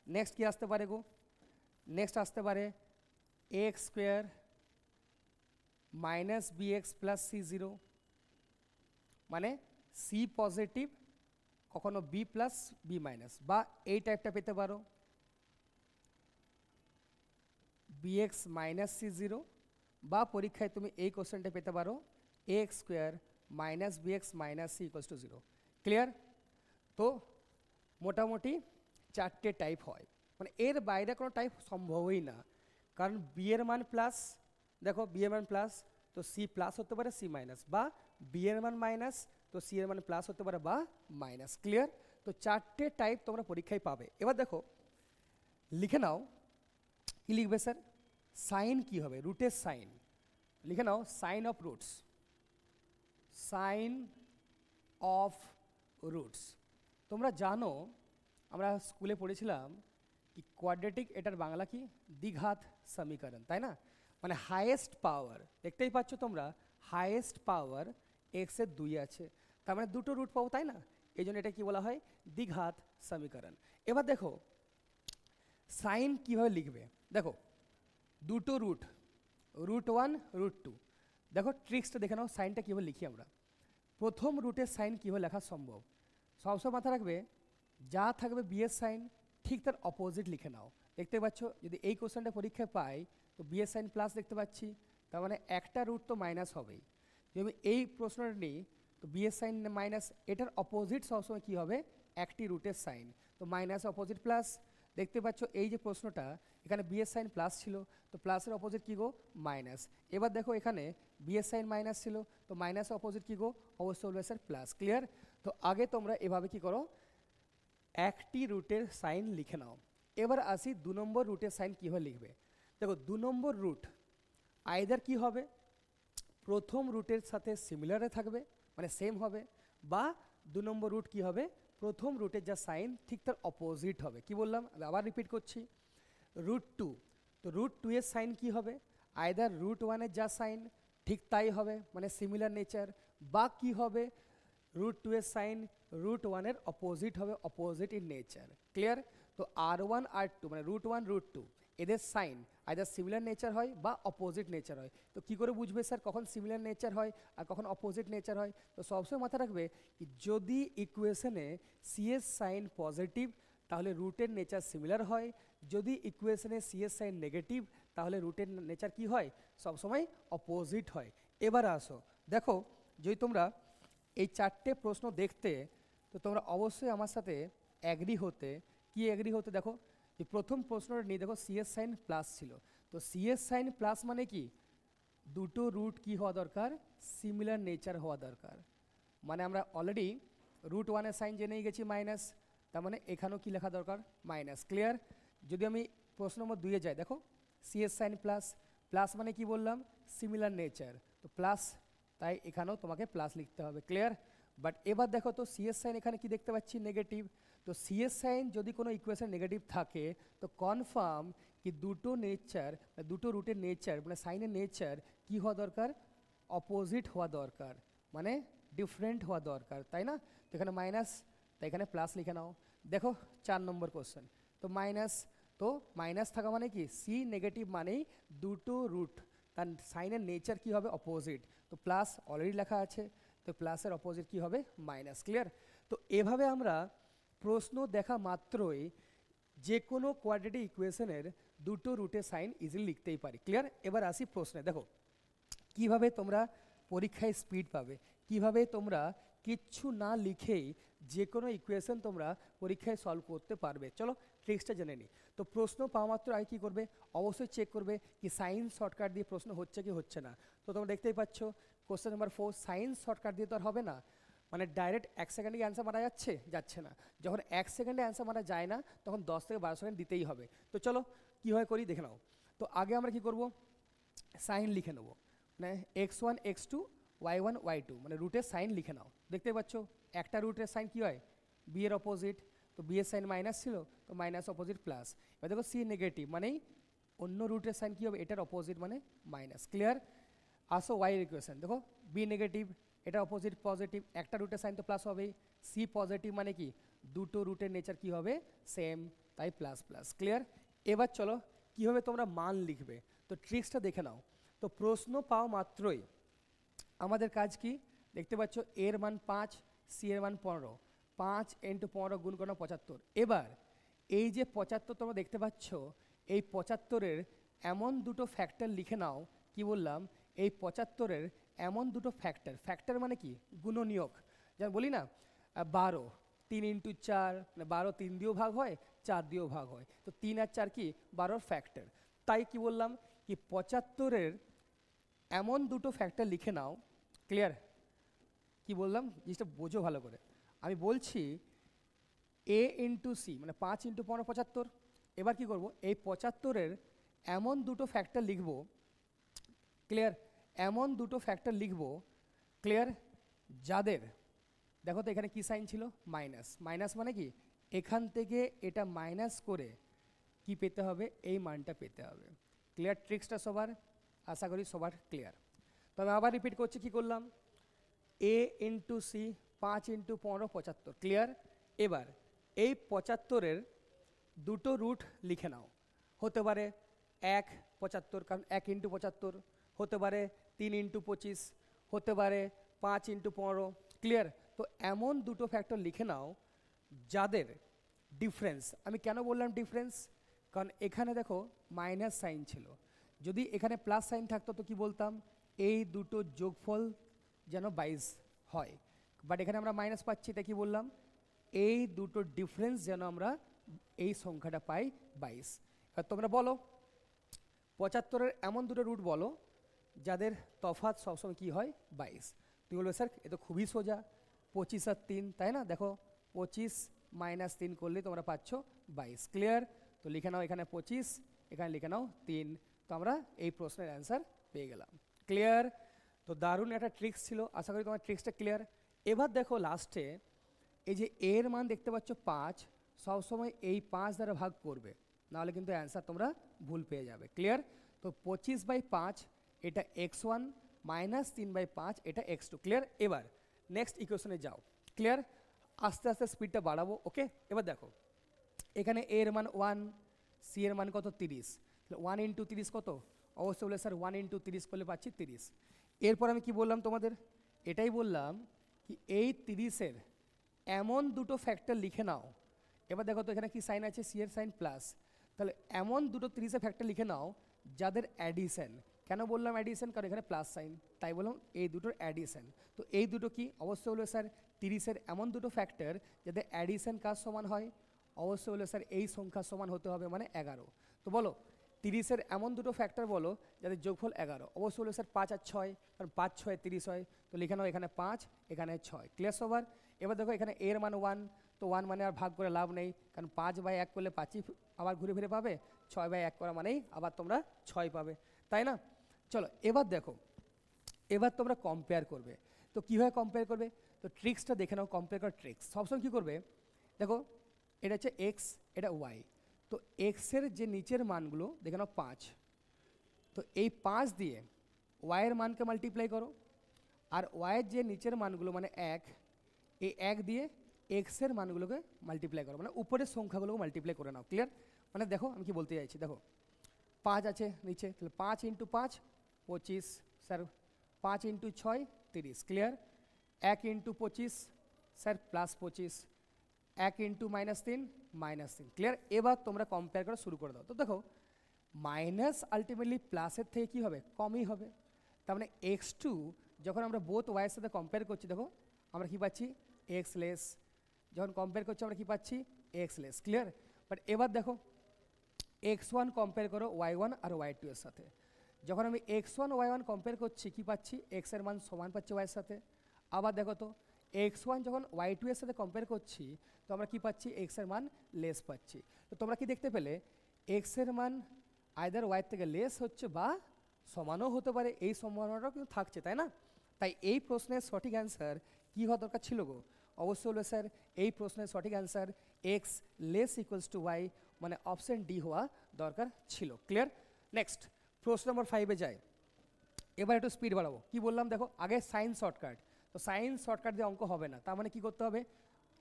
নেক্সট কী আসতে পারে গো? নেক্সট আসতে পারে X square minus BX plus C 0, মানে সি পজিটিভ কখনো বি প্লাস বি মাইনাস, বা এই টাইপটা পেতে পারো বিএক্স মাইনাস সি 0, বা পরীক্ষায় তুমি এই কোশ্চেনটা পেতে পারো X square minus BX minus C equals to 0। Clear? তো মোটামুটি 4টে টাইপ হয়, মানে এর বাইরে কোনো টাইপ সম্ভবই না। কারণ বি এর মান প্লাস, দেখো বি এর মান প্লাস তো সি প্লাস হতে পারে সি মাইনাস, বা বি এর মান মাইনাস তো সি এর মান প্লাস হতে পারে বা মাইনাস। ক্লিয়ার? তো 4টে টাইপ তোমরা পরীক্ষায় পাবে। এবার দেখো লিখে নাও, কি লিখবে স্যার? সাইন কি হবে, রুটের সাইন লিখে নাও, sign of roots, sign of roots. তোমরা জানো আমরা স্কুলে পড়েছিলাম কি কোয়াড্রেটিক, এটার বাংলা কি দ্বিঘাত সমীকরণ, তাই না? মানে হাইয়েস্ট পাওয়ার, দেখতেই পাচ্ছ তোমরা হাইয়েস্ট পাওয়ার এক্সের 2 আছে, তার মানে দুটো রুট পাবো, তাই না? এই জন্য এটা কি বলা হয় দ্বিঘাত সমীকরণ। এবার দেখো সাইন কীভাবে লিখবে, দেখো দুটো রুট, রুট 1 রুট 2, দেখো ট্রিক্সটা দেখে নাও সাইনটা কীভাবে লিখি আমরা। প্রথম রুটের সাইন কীভাবে লেখা সম্ভব, সবসময় মাথা রাখবে যা থাকবে বি এর সাইন ঠিক তার অপোজিট লিখে নাও। দেখতে পাচ্ছ যদি এই কোশ্চেনটা পরীক্ষায় পাই তো বি এর সাইন প্লাস দেখতে পাচ্ছি, তার মানে একটা রুট তো মাইনাস হবেই। যদি আমি এই প্রশ্নটা নিই তো বি এর সাইন মাইনাস, এটার অপোজিট সবসময় কী হবে একটি রুটের সাইন, তো মাইনাস অপোজিট প্লাস। দেখতে পাচ্ছ এই যে প্রশ্নটা এখানে বি এর সাইন প্লাস ছিল তো প্লাসের অপোজিট কী গো মাইনাস। এবার দেখো এখানে বি এর সাইন মাইনাস ছিল তো মাইনাসের অপোজিট কী গো অবশ্যই বলবে স্যার প্লাস। ক্লিয়ার? তো আগে তোমরা এভাবে কি করো একটি রুটের সাইন লিখে নাও। এবার আসি 2 নম্বর রুটের সাইন কীভাবে লিখবে। দেখো 2 নম্বর রুট আইদার কি হবে প্রথম রুটের সাথে সিমিলারে থাকবে মানে সেম হবে, বা 2 নম্বর রুট কি হবে প্রথম রুটের যা সাইন ঠিক তার অপোজিট হবে। কি বললাম আবার রিপিট করছি, রুট 2, তো রুট 2 এর সাইন কি হবে আইদার রুট 1 এর যা সাইন ঠিক তাই হবে মানে সিমিলার নেচার, বা কি হবে রুট 2 এর সাইন রুট 1 এর অপোজিট হবে, অপোজিট ইন নেচার। ক্লিয়ার? তো R1 R2 মানে রুট 1 রুট 2 এদের সাইন আইদার সিমিলার নেচার হয় বা অপোজিট নেচার হয়। তো কী করে বুঝবে স্যার কখন সিমিলার নেচার হয় আর কখন অপোজিট নেচার হয়? তো সবসময় মাথায় রাখবে যদি ইকুয়েশনে সি এর সাইন পজিটিভ তাহলে রুটের নেচার সিমিলার হয়, যদি ইকুয়েশনে সি এর সাইন নেগেটিভ তাহলে রুটের নেচার কি হয় সবসময় অপোজিট হয়। এবার আসো দেখো যদি তোমরা এই 4টে প্রশ্ন দেখতে তো তোমরা অবশ্যই আমার সাথে অ্যাগ্রি হতে, কি অ্যাগ্রি হতে দেখো এই প্রথম প্রশ্নটা নিয়ে দেখো সি এর সাইন প্লাস ছিল, তো সি এর সাইন প্লাস মানে কি দুটো রুট কি হওয়া দরকার সিমিলার নেচার হওয়া দরকার। মানে আমরা অলরেডি রুট ওয়ানের সাইন জেনেই গেছি মাইনাস, তার মানে এখানেও কী লেখা দরকার মাইনাস। ক্লিয়ার? যদি আমি প্রশ্ন নম্বর 2-এ যাই, দেখো সি এর সাইন প্লাস, প্লাস মানে কি বললাম সিমিলার নেচার, তো প্লাস, তাই এখানেও তোমাকে প্লাস লিখতে হবে। ক্লিয়ার? বাট এবার দেখো তো সি এর সাইন এখানে কি দেখতে পাচ্ছি নেগেটিভ, তো সি এর সাইন যদি কোনো ইকুয়েশন নেগেটিভ থাকে তো কনফার্ম কি দুটো নেচার, দুটো রুটের নেচার মানে সাইনের নেচার কি হওয়া দরকার, অপোজিট হওয়া দরকার, মানে ডিফারেন্ট হওয়া দরকার, তাই না? তো এখানে মাইনাস, তাই এখানে প্লাস লিখে নাও। দেখো 4 নম্বর কোশ্চেন, তো মাইনাস, তো মাইনাস থাকা মানে কি সি নেগেটিভ মানেই দুটো রুট তার সাইনের নেচার কি হবে অপোজিট, তো প্লাস অলরেডি লেখা আছে, তো প্লাসের অপোজিট কি হবে মাইনাস। ক্লিয়ার? তো এভাবে আমরা প্রশ্ন দেখা মাত্রই যে কোনো কোয়াড্রেটিক ইকুয়েশনের দুটো রুটের সাইন ইজিলি লিখতেই পারি। ক্লিয়ার? এবার আসি প্রশ্নে, দেখো কিভাবে তোমরা পরীক্ষায় স্পিড পাবে, কিভাবে তোমরা কিচ্ছু না লিখেই যে কোনো ইকুয়েশন তোমরা পরীক্ষায় সলভ করতে পারবে। চলো ট্রিক্সটা জেনে নিই। তো প্রশ্ন পাওয়া মাত্র আগে কী করবে, অবশ্যই চেক করবে কি সাইন্স শর্টকাট দিয়ে প্রশ্ন হচ্ছে কি হচ্ছে না। তো তোমরা দেখতেই পাচ্ছ কোশ্চেন নাম্বার 4 সাইন্স শর্টকাট দিয়ে তো আর হবে না, মানে ডাইরেক্ট 1 সেকেন্ডে অ্যান্সার মারা যাচ্ছে না। যখন 1 সেকেন্ডে অ্যান্সার মারা যায় না তখন 10 থেকে 12 সেকেন্ড দিতেই হবে। তো চলো কীভাবে করি দেখে নাও। তো আগে আমরা কি করব, সাইন লিখে নেবো, মানে x1 x2 y1 y2 মানে রুটের সাইন লিখে নাও। দেখতে পাচ্ছ একটা রুটের সাইন কী হয় বি এর অপোজিট, তো বি এর সাইন মাইনাস ছিল তো মাইনাস অপোজিট প্লাস। এবার দেখো সি নেগেটিভ মানেই অন্য রুটের সাইন কী হবে এটার অপোজিট মানে মাইনাস। ক্লিয়ার? আসো ওয়াই এর ইকুয়েশন, দেখো বি নেগেটিভ এটা অপোজিট পজিটিভ, একটা রুটের সাইন তো প্লাস হবেই, সি পজিটিভ মানে কি দুটো রুটের নেচার কি হবে সেম, তাই প্লাস প্লাস। ক্লিয়ার? এবার চলো কীভাবে তোমরা মান লিখবে, তো ট্রিক্সটা দেখে নাও। তো প্রশ্ন পাওয়া মাত্রই আমাদের কাজ কি, দেখতে পাচ্ছ এর মান 5, সি এর মান 15, 5 × 15 গুণ করো 75। এবার এই যে 75 তোমরা দেখতে পাচ্ছ এই 75-এর এমন দুটো ফ্যাক্টর লিখে নাও, কি বললাম এই 75-এর এমন দুটো ফ্যাক্টর, ফ্যাক্টর মানে কি গুণনীয়ক, যেমন বলি না 12 3 × 4 মানে 12 3 দিয়েও ভাগ হয় 4 দিয়েও ভাগ হয়, তো 3 আর 4 কি 12-র ফ্যাক্টর। তাই কি বললাম কি 75-এর এমন দুটো ফ্যাক্টর লিখে নাও। ক্লিয়ার? কি বললাম জিনিসটা বোঝো ভালো করে, আমি বলছি এ ইন্টু সি মানে 5 × 15 75। এবার কি করব এই 75-এর এমন দুটো ফ্যাক্টর লিখব। ক্লিয়ার? এমন দুটো ফ্যাক্টর লিখব, ক্লিয়ার, যাদের দেখো তো এখানে কি সাইন ছিল মাইনাস, মাইনাস মানে কি এখান থেকে এটা মাইনাস করে কি পেতে হবে এই মানটা পেতে হবে। ক্লিয়ার? ট্রিক্সটা সবার আশা করি সবার ক্লিয়ার। তো আমি আবার রিপিট করছি, কি করলাম এ ইন্টু সি 5 × 15 75। ক্লিয়ার? এবার এই 75-এর দুটো রুট লিখে নাও, হতে পারে 1 75 কারণ 1 × 75, হতে পারে 3 × 25, হতে পারে 5 × 15। ক্লিয়ার? তো এমন দুটো ফ্যাক্টর লিখে নাও যাদের ডিফারেন্স, আমি কেন বললাম ডিফারেন্স, কারণ এখানে দেখো মাইনাস সাইন ছিল, যদি এখানে প্লাস সাইন থাকতো তো কি বলতাম এই দুটো যোগফল যেন 22 হয়, বাট এখানে আমরা মাইনাস পাচ্ছি, তাই কি বললাম এই দুটো ডিফারেন্স যেন আমরা এই সংখ্যাটা পাই 22। আর তোমরা বলো 75-এর এমন দুটো রুট বলো যাদের তফাৎ সবসময় কী হয় 22। তুমি বলবে স্যার এ তো খুবই সোজা 25 আর 3, তাই না? দেখো 25 - 3 করলে তোমরা পাচ্ছ 22। ক্লিয়ার? তো লিখে নাও এখানে 25, এখানে লিখে নাও 3, তো আমরা এই প্রশ্নের অ্যান্সার পেয়ে গেলাম। ক্লিয়ার? তো দারুণ একটা ট্রিক্স ছিল, আশা করি তোমার ট্রিক্সটা ক্লিয়ার। এবার দেখো লাস্টে এই যে এর মান দেখতে পাচ্ছ 5, সবসময় এই 5 দ্বারা ভাগ করবে, নাহলে কিন্তু অ্যান্সার তোমরা ভুল পেয়ে যাবে। ক্লিয়ার? তো 25/5 এটা x1 -3/5 এটা x2। ক্লিয়ার? এবার নেক্সট ইকুয়েশনে যাও। ক্লিয়ার? আস্তে আস্তে স্পিডটা বাড়াবো। ওকে, এবার দেখো এখানে এর মান 1, সি এর মান কত 30, 1 × 30 কত, অবশ্যই বলে স্যার 1 × 30 করলে পাচ্ছি 30। এরপর আমি কি বললাম তোমাদের, এটাই বললাম কি এই 30-এর এমন দুটো ফ্যাক্টর লিখে নাও। এবার দেখো তো এখানে কি সাইন আছে সি এর সাইন প্লাস, তাহলে এমন দুটো 30-এর ফ্যাক্টর লিখে নাও যাদের অ্যাডিশন, কেন বললাম অ্যাডিশন কারণ এখানে প্লাস সাইন, তাই বললাম এই দুটোর অ্যাডিশন। তো এই দুটো কি অবশ্যই হলো স্যার 30-এর এমন দুটো ফ্যাক্টর যাদের অ্যাডিশন কাজ সমান হয়, অবশ্যই হলো স্যার এই সংখ্যা সমান হতে হবে মানে 11। তো বলো 30-এর এমন দুটো ফ্যাক্টর বলো যাদের যোগফল 11, অবশ্যই হলো স্যার 5 আর 6, কারণ 5 × 6 = 30 হয়, তো লিখে নাও এখানে 5 এখানে 6। ক্লিয়ার সবার? এবার দেখো এখানে এর মান 1, তো 1 মানে আর ভাগ করে লাভ নেই, কারণ 5/1 করলে 5ই আবার ঘুরে ফিরে পাবে, 6/1 করা মানেই আবার তোমরা 6 পাবে, তাই না? চলো এবার দেখো, এবার তোমরা কম্পেয়ার করবে। তো কীভাবে কম্পেয়ার করবে? তো ট্রিক্সটা দেখে নাও, কম্পেয়ার করার ট্রিক্স। সবসময় কী করবে, দেখো এটা হচ্ছে এক্স, এটা ওয়াই, তো এক্সের যে নিচের মানগুলো দেখে নাও 5, তো এই 5 দিয়ে ওয়াইয়ের মানকে মাল্টিপ্লাই করো, আর ওয়াইয়ের যে নিচের মানগুলো মানে 1, এই 1 দিয়ে এক্সের মানগুলোকে মাল্টিপ্লাই করো, মানে উপরের সংখ্যাগুলোকে মাল্টিপ্লাই করে নাও। ক্লিয়ার? মানে দেখো আমি কি বলতে চাইছি, দেখো 5 আছে নিচে, তাহলে 5 × 5 25, স্যার 5 × 6 30, ক্লিয়ার? 1 × 25 sir +25, 1 × -3 -3, clear? এবার তোমরা কম্পেয়ার করা শুরু করে দাও। তো দেখো মাইনাস আলটিমেটলি প্লাসের থেকে কী হবে, কমই হবে। তার মানে x2 যখন আমরা বোথ ওয়াইয়ের সাথে কম্পেয়ার করছি, দেখো আমরা কী পাচ্ছি, এক্স লেস। যখন কম্পেয়ার করছি আমরা কী পাচ্ছি, এক্স লেস, ক্লিয়ার? বাট এবার দেখো x1 কম্পেয়ার করো y1 আর y2 এর সাথে, যখন আমি x1 y1 কম্পেয়ার করছি কী পাচ্ছি, x এর মান সমান পাচ্ছি y এর সাথে। আবার দেখো তো x1 যখন y2 এর সাথে কম্পেয়ার করছি, তো আমরা কী পাচ্ছি, x এর মান লেস পাচ্ছি। তো তোমরা কি দেখতে পেলে, x এর মান আইদার y থেকে লেস হচ্ছে বা সমানও হতে পারে, এই সম্ভাবনাটাও কিন্তু থাকছে, তাই না? তাই এই প্রশ্নের সঠিক অ্যান্সার কী হওয়া দরকার ছিল গো? অবশ্যই হলো স্যার এই প্রশ্নের সঠিক answer X less equals to Y, মানে অপশন ডি হওয়া দরকার ছিল। ক্লিয়ার? নেক্সট প্রশ্ন নম্বর 5-এ যাই। এবার একটু স্পিড বাড়াবো। কি বললাম দেখো, আগে সাইন শর্টকাট, তো সাইন শর্টকাট দিয়ে অঙ্ক হবে না, তার মানে কী করতে হবে,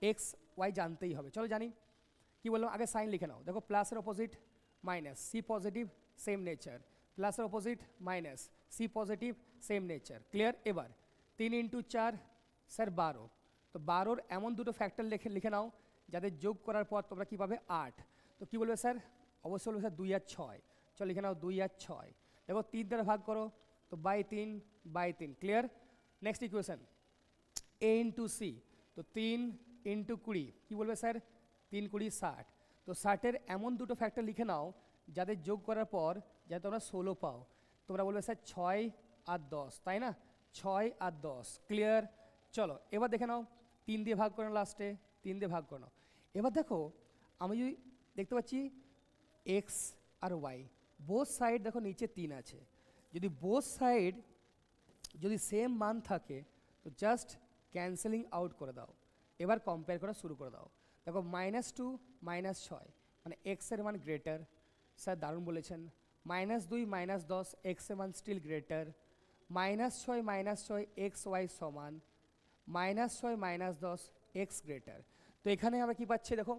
এক্স ওয়াই জানতেই হবে। চলো জানি, কি বললাম, আগে সাইন লিখে নাও। দেখো প্লাসের opposite minus, C positive same nature, প্লাসের opposite minus, C positive same nature, clear? এবার 3 × 4 স্যার 12, তো 12-র এমন দুটো ফ্যাক্টর লিখে নাও যাদের যোগ করার পর তোমরা কী পাবে, 8। তো কী বলবে স্যার, অবশ্যই বলবে স্যার 2 আর 6, চলো লিখে নাও 2 আর 6। দেখো 3 দ্বারা ভাগ করো, তো by 3, clear? Next equation a × c, তো 3 × 20, কী বলবে স্যার, 3 × 20 60। তো 60-এর এমন দুটো ফ্যাক্টর লিখে নাও যাদের যোগ করার পর যাতে তোমরা 16 পাও। তোমরা বলবে স্যার 6 আর 10, তাই না? 6 আর 10, ক্লিয়ার? চলো এবার দেখে নাও, 3 দিয়ে ভাগ করে নাও, লাস্টে 3 দিয়ে ভাগ করে নাও। এবার দেখো আমি যদি দেখতে পাচ্ছি এক্স আর ওয়াই বোথ সাইড, দেখো নিচে 3 আছে, যদি বোথ সাইড যদি সেম মান থাকে তো জাস্ট ক্যান্সেলিং আউট করে দাও, এবার কম্পেয়ার করা শুরু করে দাও। দেখো -2 -6 মানে এক্সের মান গ্রেটার, স্যার দারুণ বলেছেন। -2 -10 এক্সের মান স্টিল গ্রেটার, -6 -6 এক্স ওয়াই সমান, -6 -10 এক্স গ্রেটার। তো এখানে আমরা কী পাচ্ছি, দেখো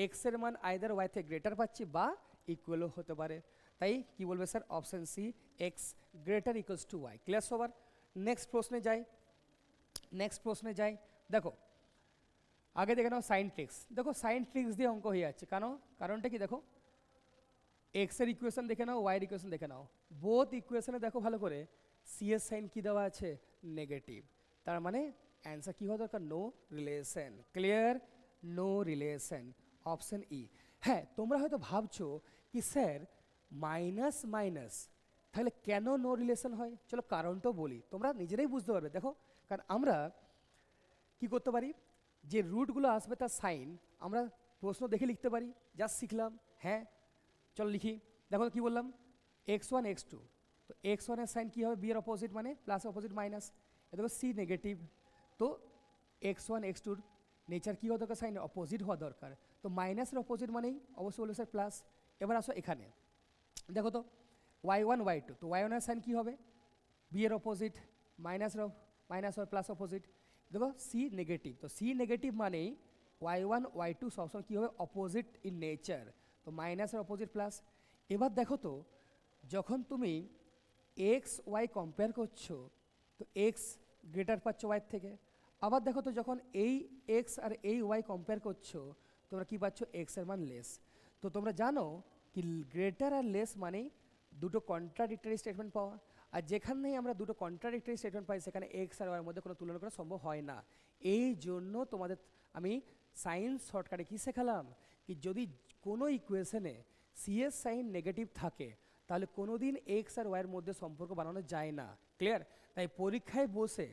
এক্সের মান আইদার ওয়াই থেকে গ্রেটার পাচ্ছি বা ইকুয়ালও হতে পারে, তাই কি বলবে sir, option C x greater equals to Y. Clear সবার? নেক্সট প্রশ্নে যাই। দেখো আগে দেখে নাও সাইন ট্রিক্স। দেখো সাইন ট্রিক্স দিয়ে অঙ্ক হয়ে যাচ্ছে, কারণটা কি, দেখো এক্সের ইকুয়েশন দেখে নাও, ওয়াইয়ের ইকুয়েশন দেখে নাও, বোথ ইকুয়েশনে দেখো ভালো করে সি এর সাইন কী দেওয়া আছে, নেগেটিভ, তার মানে অ্যান্সার কী হওয়া দরকার, no relation. Clear? No relation, option E. হ্যাঁ তোমরা হয়তো ভাবছো কি স্যার মাইনাস মাইনাস তাহলে কেন নো রিলেশন হয়, চলো কারণটাও বলি, তোমরা নিজেরাই বুঝতে পারবে। দেখো কারণ আমরা কি করতে পারি, যে রুটগুলো আসবে তার সাইন আমরা প্রশ্ন দেখে লিখতে পারি, জাস্ট শিখলাম। হ্যাঁ চলো লিখি। দেখো কি বললাম, x1 x2, তো x1 এর সাইন কী হবে, বি এর অপোজিট মানে প্লাস অপোজিট মাইনাস, দেখো সি নেগেটিভ, তো x1 x2-র নেচার কী হওয়া দরকার, সাইন অপোজিট হওয়া দরকার, তো মাইনাসের অপোজিট মানেই অবশ্যই বলবে স্যার প্লাস। এবার আসো এখানে দেখো তো y1 y2, তো y1 এর সাইন কী হবে, বি এর অপোজিট মাইনাস হয় প্লাস অপোজিট, দেখো সি নেগেটিভ, তো সি নেগেটিভ মানেই y1 y2 সবসময় কী হবে, অপোজিট ইন নেচার, তো মাইনাসের অপোজিট প্লাস। এবার দেখো তো যখন তুমি এক্স ওয়াই কম্পেয়ার করছো তো এক্স গ্রেটার পাচ্ছ ওয়াই থেকে, আবার দেখো তো যখন এই এক্স আর এই ওয়াই কম্পেয়ার করছো তোমরা কী পাচ্ছ, এক্সের মান লেস। তো তোমরা জানো কি গ্রেটার আর লেস মানেই দুটো কন্ট্রাডিক্টরি স্টেটমেন্ট পাওয়া, আর যেখানেই আমরা দুটো কন্ট্রাডিক্টরি স্টেটমেন্ট পাই সেখানে এক্স আর ওয়াইয়ের মধ্যে কোনো তুলনা করা সম্ভব হয় না। এই জন্য তোমাদের আমি সাইন্স শর্টকাটে কী শেখালাম, কি যদি কোনো ইকুয়েশনে সি এর সাইন নেগেটিভ থাকে তাহলে কোনো দিন এক্স আর ওয়াইয়ের মধ্যে সম্পর্ক বানানো যায় না। ক্লিয়ার? তাই পরীক্ষায় বসে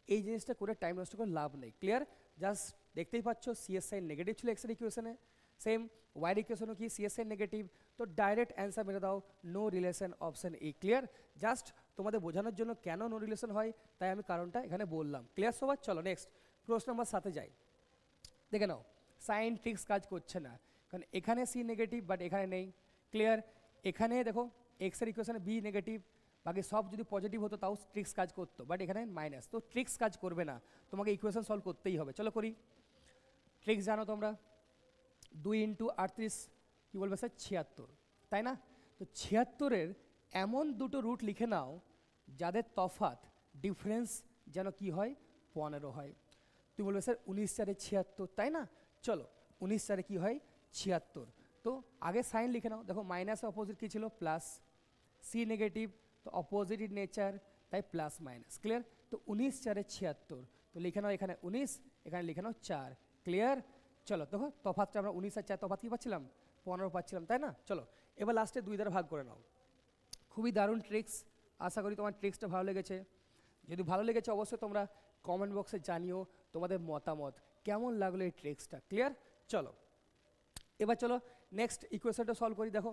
এই জিনিসটা করে টাইম নষ্ট করে লাভ নেই। ক্লিয়ার? জাস্ট দেখতেই পাচ্ছ সিএস সাইন নেগেটিভ ছিল এক্সের ইকুয়েশনে, সেম ওয়াইয়ের ইকুয়েশনও কি সিএস সাইন নেগেটিভ, তো ডাইরেক্ট অ্যান্সার মেরে দাও নো রিলেশন অপশন ই। ক্লিয়ার? জাস্ট তোমাদের বোঝানোর জন্য কেন নো রিলেশন হয় তাই আমি কারণটা এখানে বললাম। ক্লিয়ার সবার? চলো নেক্সট প্রশ্ন নাম্বার 7 যাই। দেখে নাও সাইন ট্রিক্স কাজ করছে না, কারণ এখানে সি নেগেটিভ বাট এখানে নেই। ক্লিয়ার? এখানে দেখো এক্সের ইকুয়েশনে বি নেগেটিভ, বাকি সব যদি পজিটিভ হতো তাও ট্রিক্স কাজ করতো, বাট এখানে মাইনাস, তো ট্রিক্স কাজ করবে না, তোমাকে ইকুয়েশন সলভ করতেই হবে। চলো করি। ট্রিক্স জানো তোমরা, 2 ইন্টু 38 কী বলবে স্যার 76, তাই না? তো 76-এর এমন দুটো রুট লিখে নাও যাদের তফাৎ ডিফারেন্স যেন কি হয় 15 হয়। তুমি বলবে স্যার 19 4 76, তাই না? চলো 19 4 কি হয় 76, তো আগে সাইন লিখে নাও। দেখো মাইনাস অপোজিট কী ছিল প্লাস, সি নেগেটিভ তো অপোজিট নেচার তাই প্লাস মাইনাস। ক্লিয়ার? তো 19 4 76, তো লিখে নাও এখানে 19, এখানে লিখে নাও 4। ক্লিয়ার? চলো দেখো তফাৎটা আমরা 19 আর 4 তফাৎ কী পাচ্ছিলাম 15 পাচ্ছিলাম, তাই না? চলো এবার লাস্টে 2 দ্বারা ভাগ করে নাও। খুবই দারুণ ট্রিক্স, আশা করি তোমার ট্রিক্সটা ভালো লেগেছে। যদি ভালো লেগেছে অবশ্যই তোমরা কমেন্ট বক্সে জানিও তোমাদের মতামত কেমন লাগলো এই ট্রিক্সটা। ক্লিয়ার? চলো এবার চলো নেক্সট ইকুয়েশনটা সলভ করি। দেখো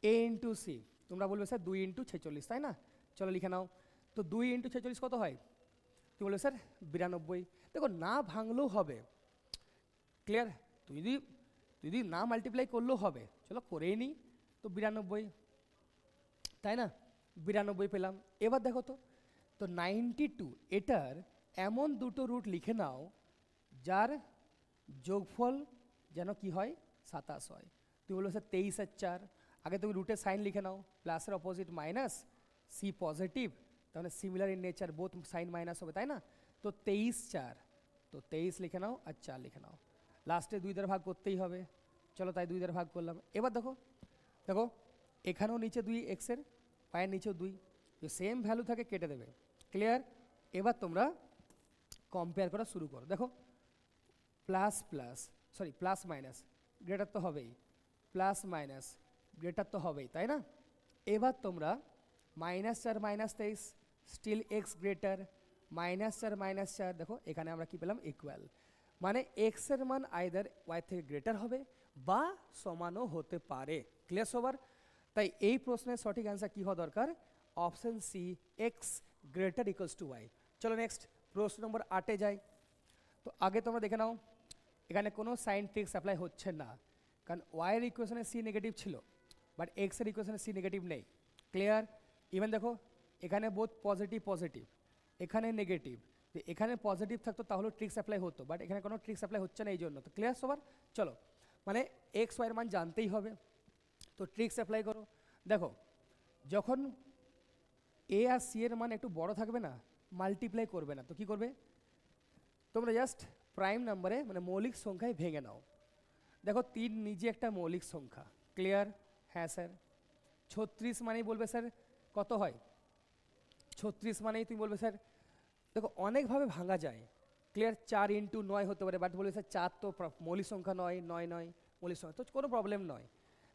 এ ইন্টু সি, তোমরা বলবে স্যার 2 ইন্টু 46, তাই না? চলো লিখে নাও। তো 2 ইন্টু 46 কত হয়? তুমি বলবে স্যার 92। দেখো না ভাঙলেও হবে। ক্লিয়ার? তুই যদি না মাল্টিপ্লাই করলেও হবে, চলো করেই নিই। তো 92, তাই না? 92 পেলাম। এবার দেখো তো 92 এটার এমন দুটো রুট লিখে নাও যার যোগফল যেন কি হয় 27 হয়। তুমি বললো স্যার 23 আর 4, আগে তুমি রুটের সাইন লিখে নাও, প্লাসের অপোজিট মাইনাস, সি পজিটিভ, তাহলে similar in nature both sign minus হবে, তাই না? তো 23 4, তো 23 লিখে নাও আর 4 লিখে নাও। লাস্টে 2 দ্বারা ভাগ করতেই হবে, চলো তাই 2 দ্বারা ভাগ করলাম। এবার দেখো দেখো এখানেও নিচে 2 এক্সের, পায়ের নিচেও 2, যে সেম ভ্যালু থাকে কেটে দেবে। ক্লিয়ার? এবার তোমরা কম্পেয়ার করা শুরু করো। দেখো plus plus sorry plus minus greater তো হবেই, প্লাস মাইনাস গ্রেটার তো হবেই, তাই না? এবার তোমরা -4 -23 স্টিল এক্স গ্রেটার, -4 -4, দেখো এখানে আমরা কি পেলাম ইকুয়াল, মানে এক্সের মান আইদার ওয়াই থেকে গ্রেটার হবে বা সমানও হতে পারে। ক্লিয়ার সবার? তাই এই প্রশ্নের সঠিক অ্যান্সার কী হওয়া দরকার? Option C, x greater equals to Y. চলো নেক্সট প্রশ্ন নম্বর 8-এ যাই। তো আগে তোমরা দেখে নাও এখানে কোনো সাইন ট্রিক্স অ্যাপ্লাই হচ্ছে না, কারণ ওয়াইয়ের ইকুয়েশনে সি নেগেটিভ ছিল বাট এক্সের ইকুয়েশনে সি নেগেটিভ নেই। ক্লিয়ার? ইভেন দেখো এখানে বোথ পজিটিভ পজিটিভ, এখানে নেগেটিভ, তো এখানে পজিটিভ থাকতো তাহলে ট্রিক্স অ্যাপ্লাই হতো, বাট এখানে কোনো ট্রিক্স অ্যাপ্লাই হচ্ছে না এই জন্য। তো ক্লিয়ার সবার? চলো মানে এক্স ওয়াইয়ের মান জানতেই হবে, তো ট্রিক্স অ্যাপ্লাই করো। দেখো যখন এ আর সি এর মান একটু বড় থাকবে না, মাল্টিপ্লাই করবে না, তো কী করবে তোমরা? জাস্ট প্রাইম নাম্বারে মানে মৌলিক সংখ্যায় ভেঙে নাও। দেখো 3 নিজে একটা মৌলিক সংখ্যা। ক্লিয়ার? হ্যাঁ স্যার। 36 মানেই বলবে স্যার কত হয়? 36 মানেই তুমি বলবে স্যার, দেখো অনেকভাবে ভাঙা যায়। ক্লিয়ার? 4 ইন্টু 9 হতে পারে, বাট বলবে স্যার 4 তো মৌলিক সংখ্যা নয়, 9 মৌলিক সংখ্যা, তো কোনো প্রবলেম নয়।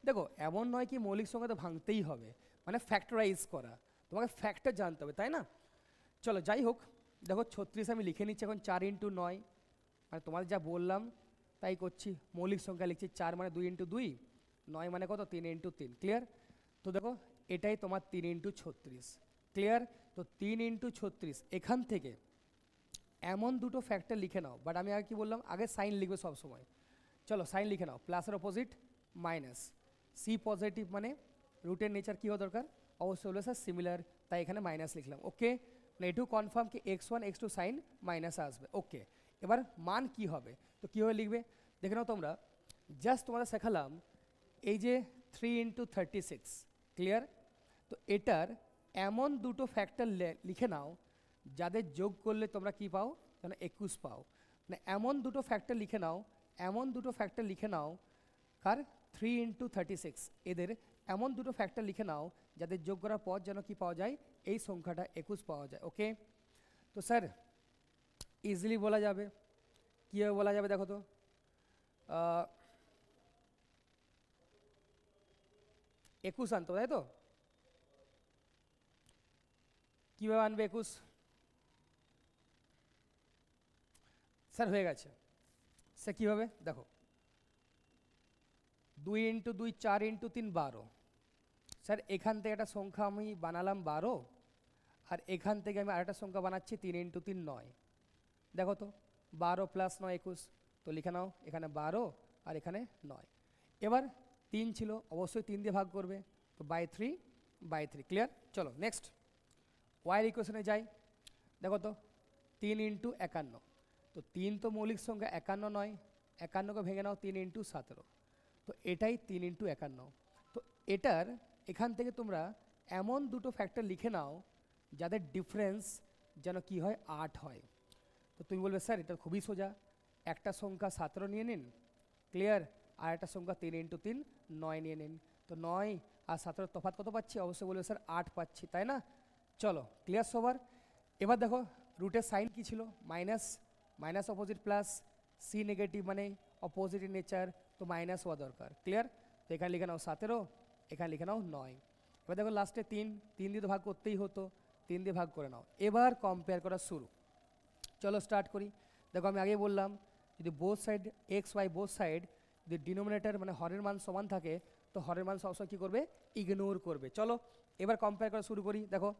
দেখো এমন নয় কি মৌলিক সংখ্যা তো ভাঙতেই হবে, মানে ফ্যাক্টরাইজ করা, তোমাকে ফ্যাক্টর জানতে হবে, তাই না? চলো যাই হোক, দেখো 36 আমি লিখে নিচ্ছি এখন 4 ইন্টু 9, মানে তোমাদের যা বললাম তাই করছি, মৌলিক সংখ্যা লিখছি। 4 মানে 2 ইন্টু 2, 9 মানে কত 3 ইন্টু 3। ক্লিয়ার? তো দেখো এটাই তোমার 3 ইন্টু 36। ক্লিয়ার? তো 3 ইন্টু 36 এখান থেকে এমন দুটো ফ্যাক্টর লিখে নাও, বাট আমি আগে কি বললাম আগে সাইন লিখবে সব সময়। চলো সাইন লিখে নাও, প্লাসের অপোজিট মাইনাস, সি পজিটিভ মানে রুটের নেচার কী হওয়া দরকার? অবশ্যই হলো স্যার সিমিলার, তাই এখানে মাইনাস লিখলাম। ওকে, মানে এটুকু কনফার্ম কি x1 x2 সাইন মাইনাস আসবে। ওকে, এবার মান কি হবে? তো কীভাবে লিখবে দেখে নাও তোমরা, জাস্ট তোমরা শেখালাম এই যে 3 ইন্টু 36। ক্লিয়ার? তো এটার এমন দুটো ফ্যাক্টর লিখে নাও যাদের যোগ করলে তোমরা কি পাও? যেন 21 পাও। মানে এমন দুটো ফ্যাক্টর লিখে নাও, এমন দুটো ফ্যাক্টর লিখে নাও কার 3 ইন্টু 36, এদের এমন দুটো ফ্যাক্টর লিখে নাও যাদের যোগ করার পর যেন কি পাওয়া যায়? এই সংখ্যাটা 21 পাওয়া যায়। ওকে, তো স্যার ইজিলি বলা যাবে, কীভাবে বলা যাবে দেখো তো, 21 আনতে হবে, তাই তো? কীভাবে আনবে 21? স্যার হয়ে গেছে। সে কীভাবে দেখো, 2 ইন্টু 2 4 ইন্টু 3 12। স্যার এখান থেকে একটা সংখ্যা আমি বানালাম 12, আর এখান থেকে আমি আরেকটা সংখ্যা বানাচ্ছি 3 ইন্টু 3 9। দেখো তো 12 প্লাস 9 21, তো লিখে নাও এখানে 12 আর এখানে 9। এবার 3 ছিল, অবশ্যই 3 দিয়ে ভাগ করবে, তো বাই 3 ক্লিয়ার। চলো নেক্সট ওয়াইয়ের ইকুয়েশনে যাই। দেখো তো 3 ইন্টু 51, তো 3 তো মৌলিক সংখ্যা, 51 নয়, 51কে ভেঙে নাও 3 ইন্টু 17, তো এটাই 3 ইন্টু 51। তো এটার এখান থেকে তোমরা এমন দুটো ফ্যাক্টর লিখে নাও যাদের ডিফারেন্স যেন কি হয় 8 হয়। তো তুমি বলবে স্যার এটা খুবই সোজা, একটা সংখ্যা 17 নিয়ে নিন, ক্লিয়ার, আর একটা সংখ্যা 3 ইন্টু 3 9 নিয়ে নিন, তো 9 আর 17 তফাৎ কত পাচ্ছি, অবশ্যই বলবে স্যার 8 পাচ্ছি, তাই না। চলো ক্লিয়ার সবার। এবার দেখো রুটের সাইন কী ছিল, minus, minus opposite plus, C negative মানে অপোজিট নেচার, তো মাইনাস হওয়া দরকার, ক্লিয়ার। তো এখানে লিখে নাও 17, এখানে লিখে নাও 9। এবার দেখো লাস্টে 3 দিয়ে তো ভাগ করতেই হতো, 3 দিয়ে ভাগ করে নাও। এবার কম্পেয়ার করা শুরু, চলো স্টার্ট করি। দেখো আমি আগেই বললাম যদি both side X Y both side যদি ডিনোমিনেটর মানে হরের মান সমান থাকে, তো হরের মান সবসময় কী করবে, ইগনোর করবে। চলো এবার কম্পেয়ার করা শুরু করি। দেখো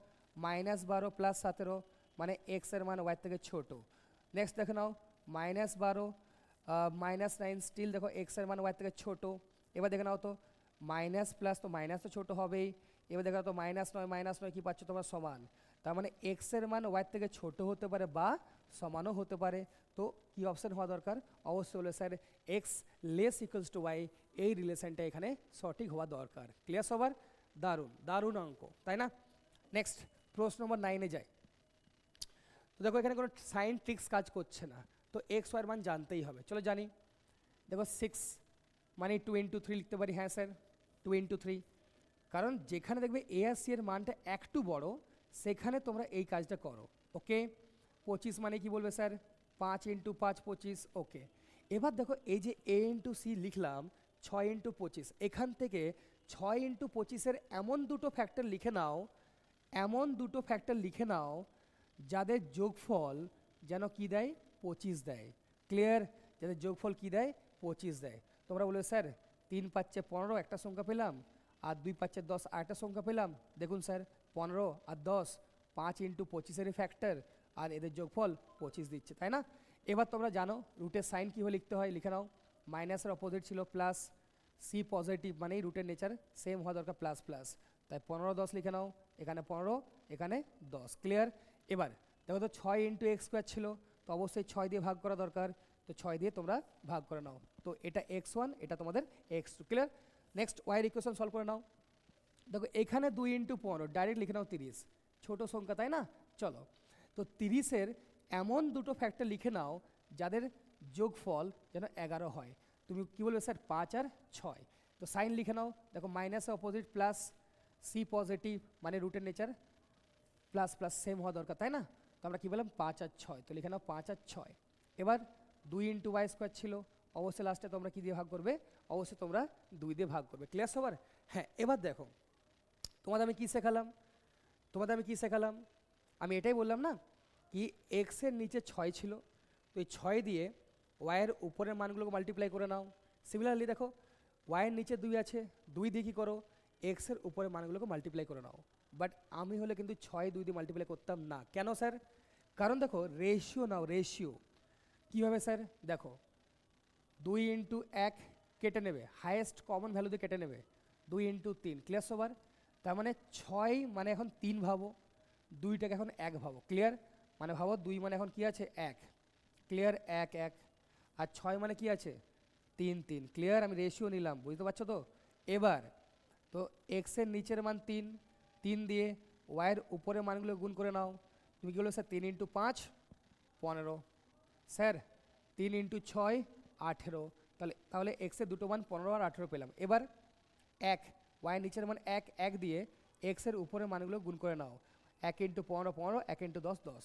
-12 প্লাস 17 মানে এক্সের মান ওয়াই থেকে ছোটো। নেক্সট দেখে নাও -12 -9 স্টিল দেখো এক্সের মান ওয়াই থেকে ছোটো। এবার দেখে নাও তো মাইনাস প্লাস, তো মাইনাস তো ছোটো হবেই। এবার দেখো তো -9 কী পাচ্ছ তোমরা, সমান। তার মানে এক্সের মান ওয়াই থেকে ছোটো হতে পারে বা সমানও হতে পারে। তো কী অপশান হওয়া দরকার, অবশ্যই হলো sir x less equals to Y, এই রিলেশনটা এখানে সঠিক হওয়া দরকার। ক্লিয়ার সবার, দারুণ দারুণ অঙ্ক, তাই না। নেক্সট প্রশ্ন নম্বর 9-এ যাই। তো দেখো এখানে কোনো সাইন ট্রিক্স কাজ করছে না, তো এক্স ওয়াইয়ের মান জানতেই হবে। চলো জানি, দেখো 6 মানে 2 ইন্টু 3 লিখতে পারি, হ্যাঁ স্যার 2 ইন্টু 3, কারণ যেখানে দেখবে এ আর সি এর মানটা একটু বড় সেখানে তোমরা এই কাজটা করো। ওকে 25 মানে কি বলবে স্যার 5 ইন্টু 5 25, ওকে। এবার দেখো এই যে এ ইন্টু সি লিখলাম 6 ইন্টু 25, এখান থেকে 6 ইন্টু 25-এর এমন দুটো ফ্যাক্টর লিখে নাও, এমন দুটো ফ্যাক্টর লিখে নাও যাদের যোগফল যেন কি দেয় 25 দেয়, ক্লিয়ার, যাদের যোগফল কি দেয় 25 দেয়। তোমরা বলবে স্যার 3 পাচ্ছে 15 একটা সংখ্যা পেলাম, আর 2 পাচ্ছে 10 আরেকটা সংখ্যা পেলাম। দেখুন স্যার 15 আর 10 5 ইন্টু 25-এরই ফ্যাক্টর, আর এদের যোগফল 25 দিচ্ছে, তাই না। এবার তোমরা জানো রুটের সাইন কীভাবে লিখতে হয়, লিখে নাও মাইনাসের অপোজিট ছিল প্লাস, সি পজিটিভ মানেই রুটের নেচার সেম হওয়া দরকার প্লাস প্লাস, তাই 15 10 লিখে নাও, এখানে 15 এখানে 10, ক্লিয়ার। এবার দেখো তো 6 ইন্টু এক্স স্কোয়ার ছিল, তো অবশ্যই 6 দিয়ে ভাগ করা দরকার, তো 6 দিয়ে তোমরা ভাগ করে নাও, তো এটা x1 এটা তোমাদের x2, ক্লিয়ার। নেক্সট ওয়াইয়ের ইকুয়েশন সলভ করে নাও। দেখো এখানে 2 ইন্টু 15 ডাইরেক্ট লিখে নাও 30, ছোটো সংখ্যা তাই না। চলো তো 30-এর এমন দুটো ফ্যাক্টর লিখে নাও যাদের যোগফল যেন 11 হয়। তুমি কী বলবে স্যার 5 আর 6, তো সাইন লিখে নাও। দেখো মাইনাসের অপোজিট প্লাস, সি পজিটিভ মানে রুটের নেচার প্লাস প্লাস সেম হওয়া দরকার, তাই না। তো আমরা কী বললাম 5 আর 6, তো লিখে নাও 5 আর 6। এবার 2 ইন্টু ওয়াই স্কোয়ার ছিল, অবশ্যই লাস্টে তোমরা কী দিয়ে ভাগ করবে, অবশ্যই তোমরা 2 দিয়ে ভাগ করবে, ক্লিয়ার সবার। হ্যাঁ এবার দেখো তোমাদের আমি কী শেখালাম, আমি এটাই বললাম না কি এক্সের নিচে 6 ছিল, তো এই 6 দিয়ে ওয়াইয়ের উপরের মানগুলোকে মাল্টিপ্লাই করে নাও। সিমিলারলি দেখো ওয়াইয়ের নিচে 2 আছে, 2 দিয়ে কী করো এক্সের উপরের মানগুলোকে মাল্টিপ্লাই করে নাও। বাট আমি হলে কিন্তু 6 2 দিয়ে মাল্টিপ্লাই করতাম না, কেন স্যার, কারণ দেখো রেশিও নাও, রেশিও কীভাবে স্যার, দেখো 2 ইন্টু 1 কেটে নেবে, হায়েস্ট কমন ভ্যালু দিয়ে কেটে নেবে, 2 ইন্টু 3, ক্লিয়ার সবার। তার মানে 6 মানে এখন 3 ভাবো, 2টাকে এখন 1 ভাবো, ক্লিয়ার, মানে ভাবো 2 মানে এখন কি আছে 1, ক্লিয়ার 1 1, আর 6 মানে কি আছে 3 3, ক্লিয়ার। আমি রেশিও নিলাম, বুঝতে পারছো তো। এবার তো এক্সের নিচের মান 3, 3 দিয়ে ওয়াইয়ের উপরের মানগুলো গুণ করে নাও। তুমি কি বলো স্যার 3 ইন্টু 5 15, স্যার 3 ইন্টু 6 18, তাহলে এক্সের দুটো মান 15 আর 18 পেলাম। এবার 1 ওয়াইয়ের নিচের মান 1 1 দিয়ে এক্সের উপরের মানগুলো গুণ করে নাও, 1 ইন্টু 15 15, 1 ইন্টু 10 10,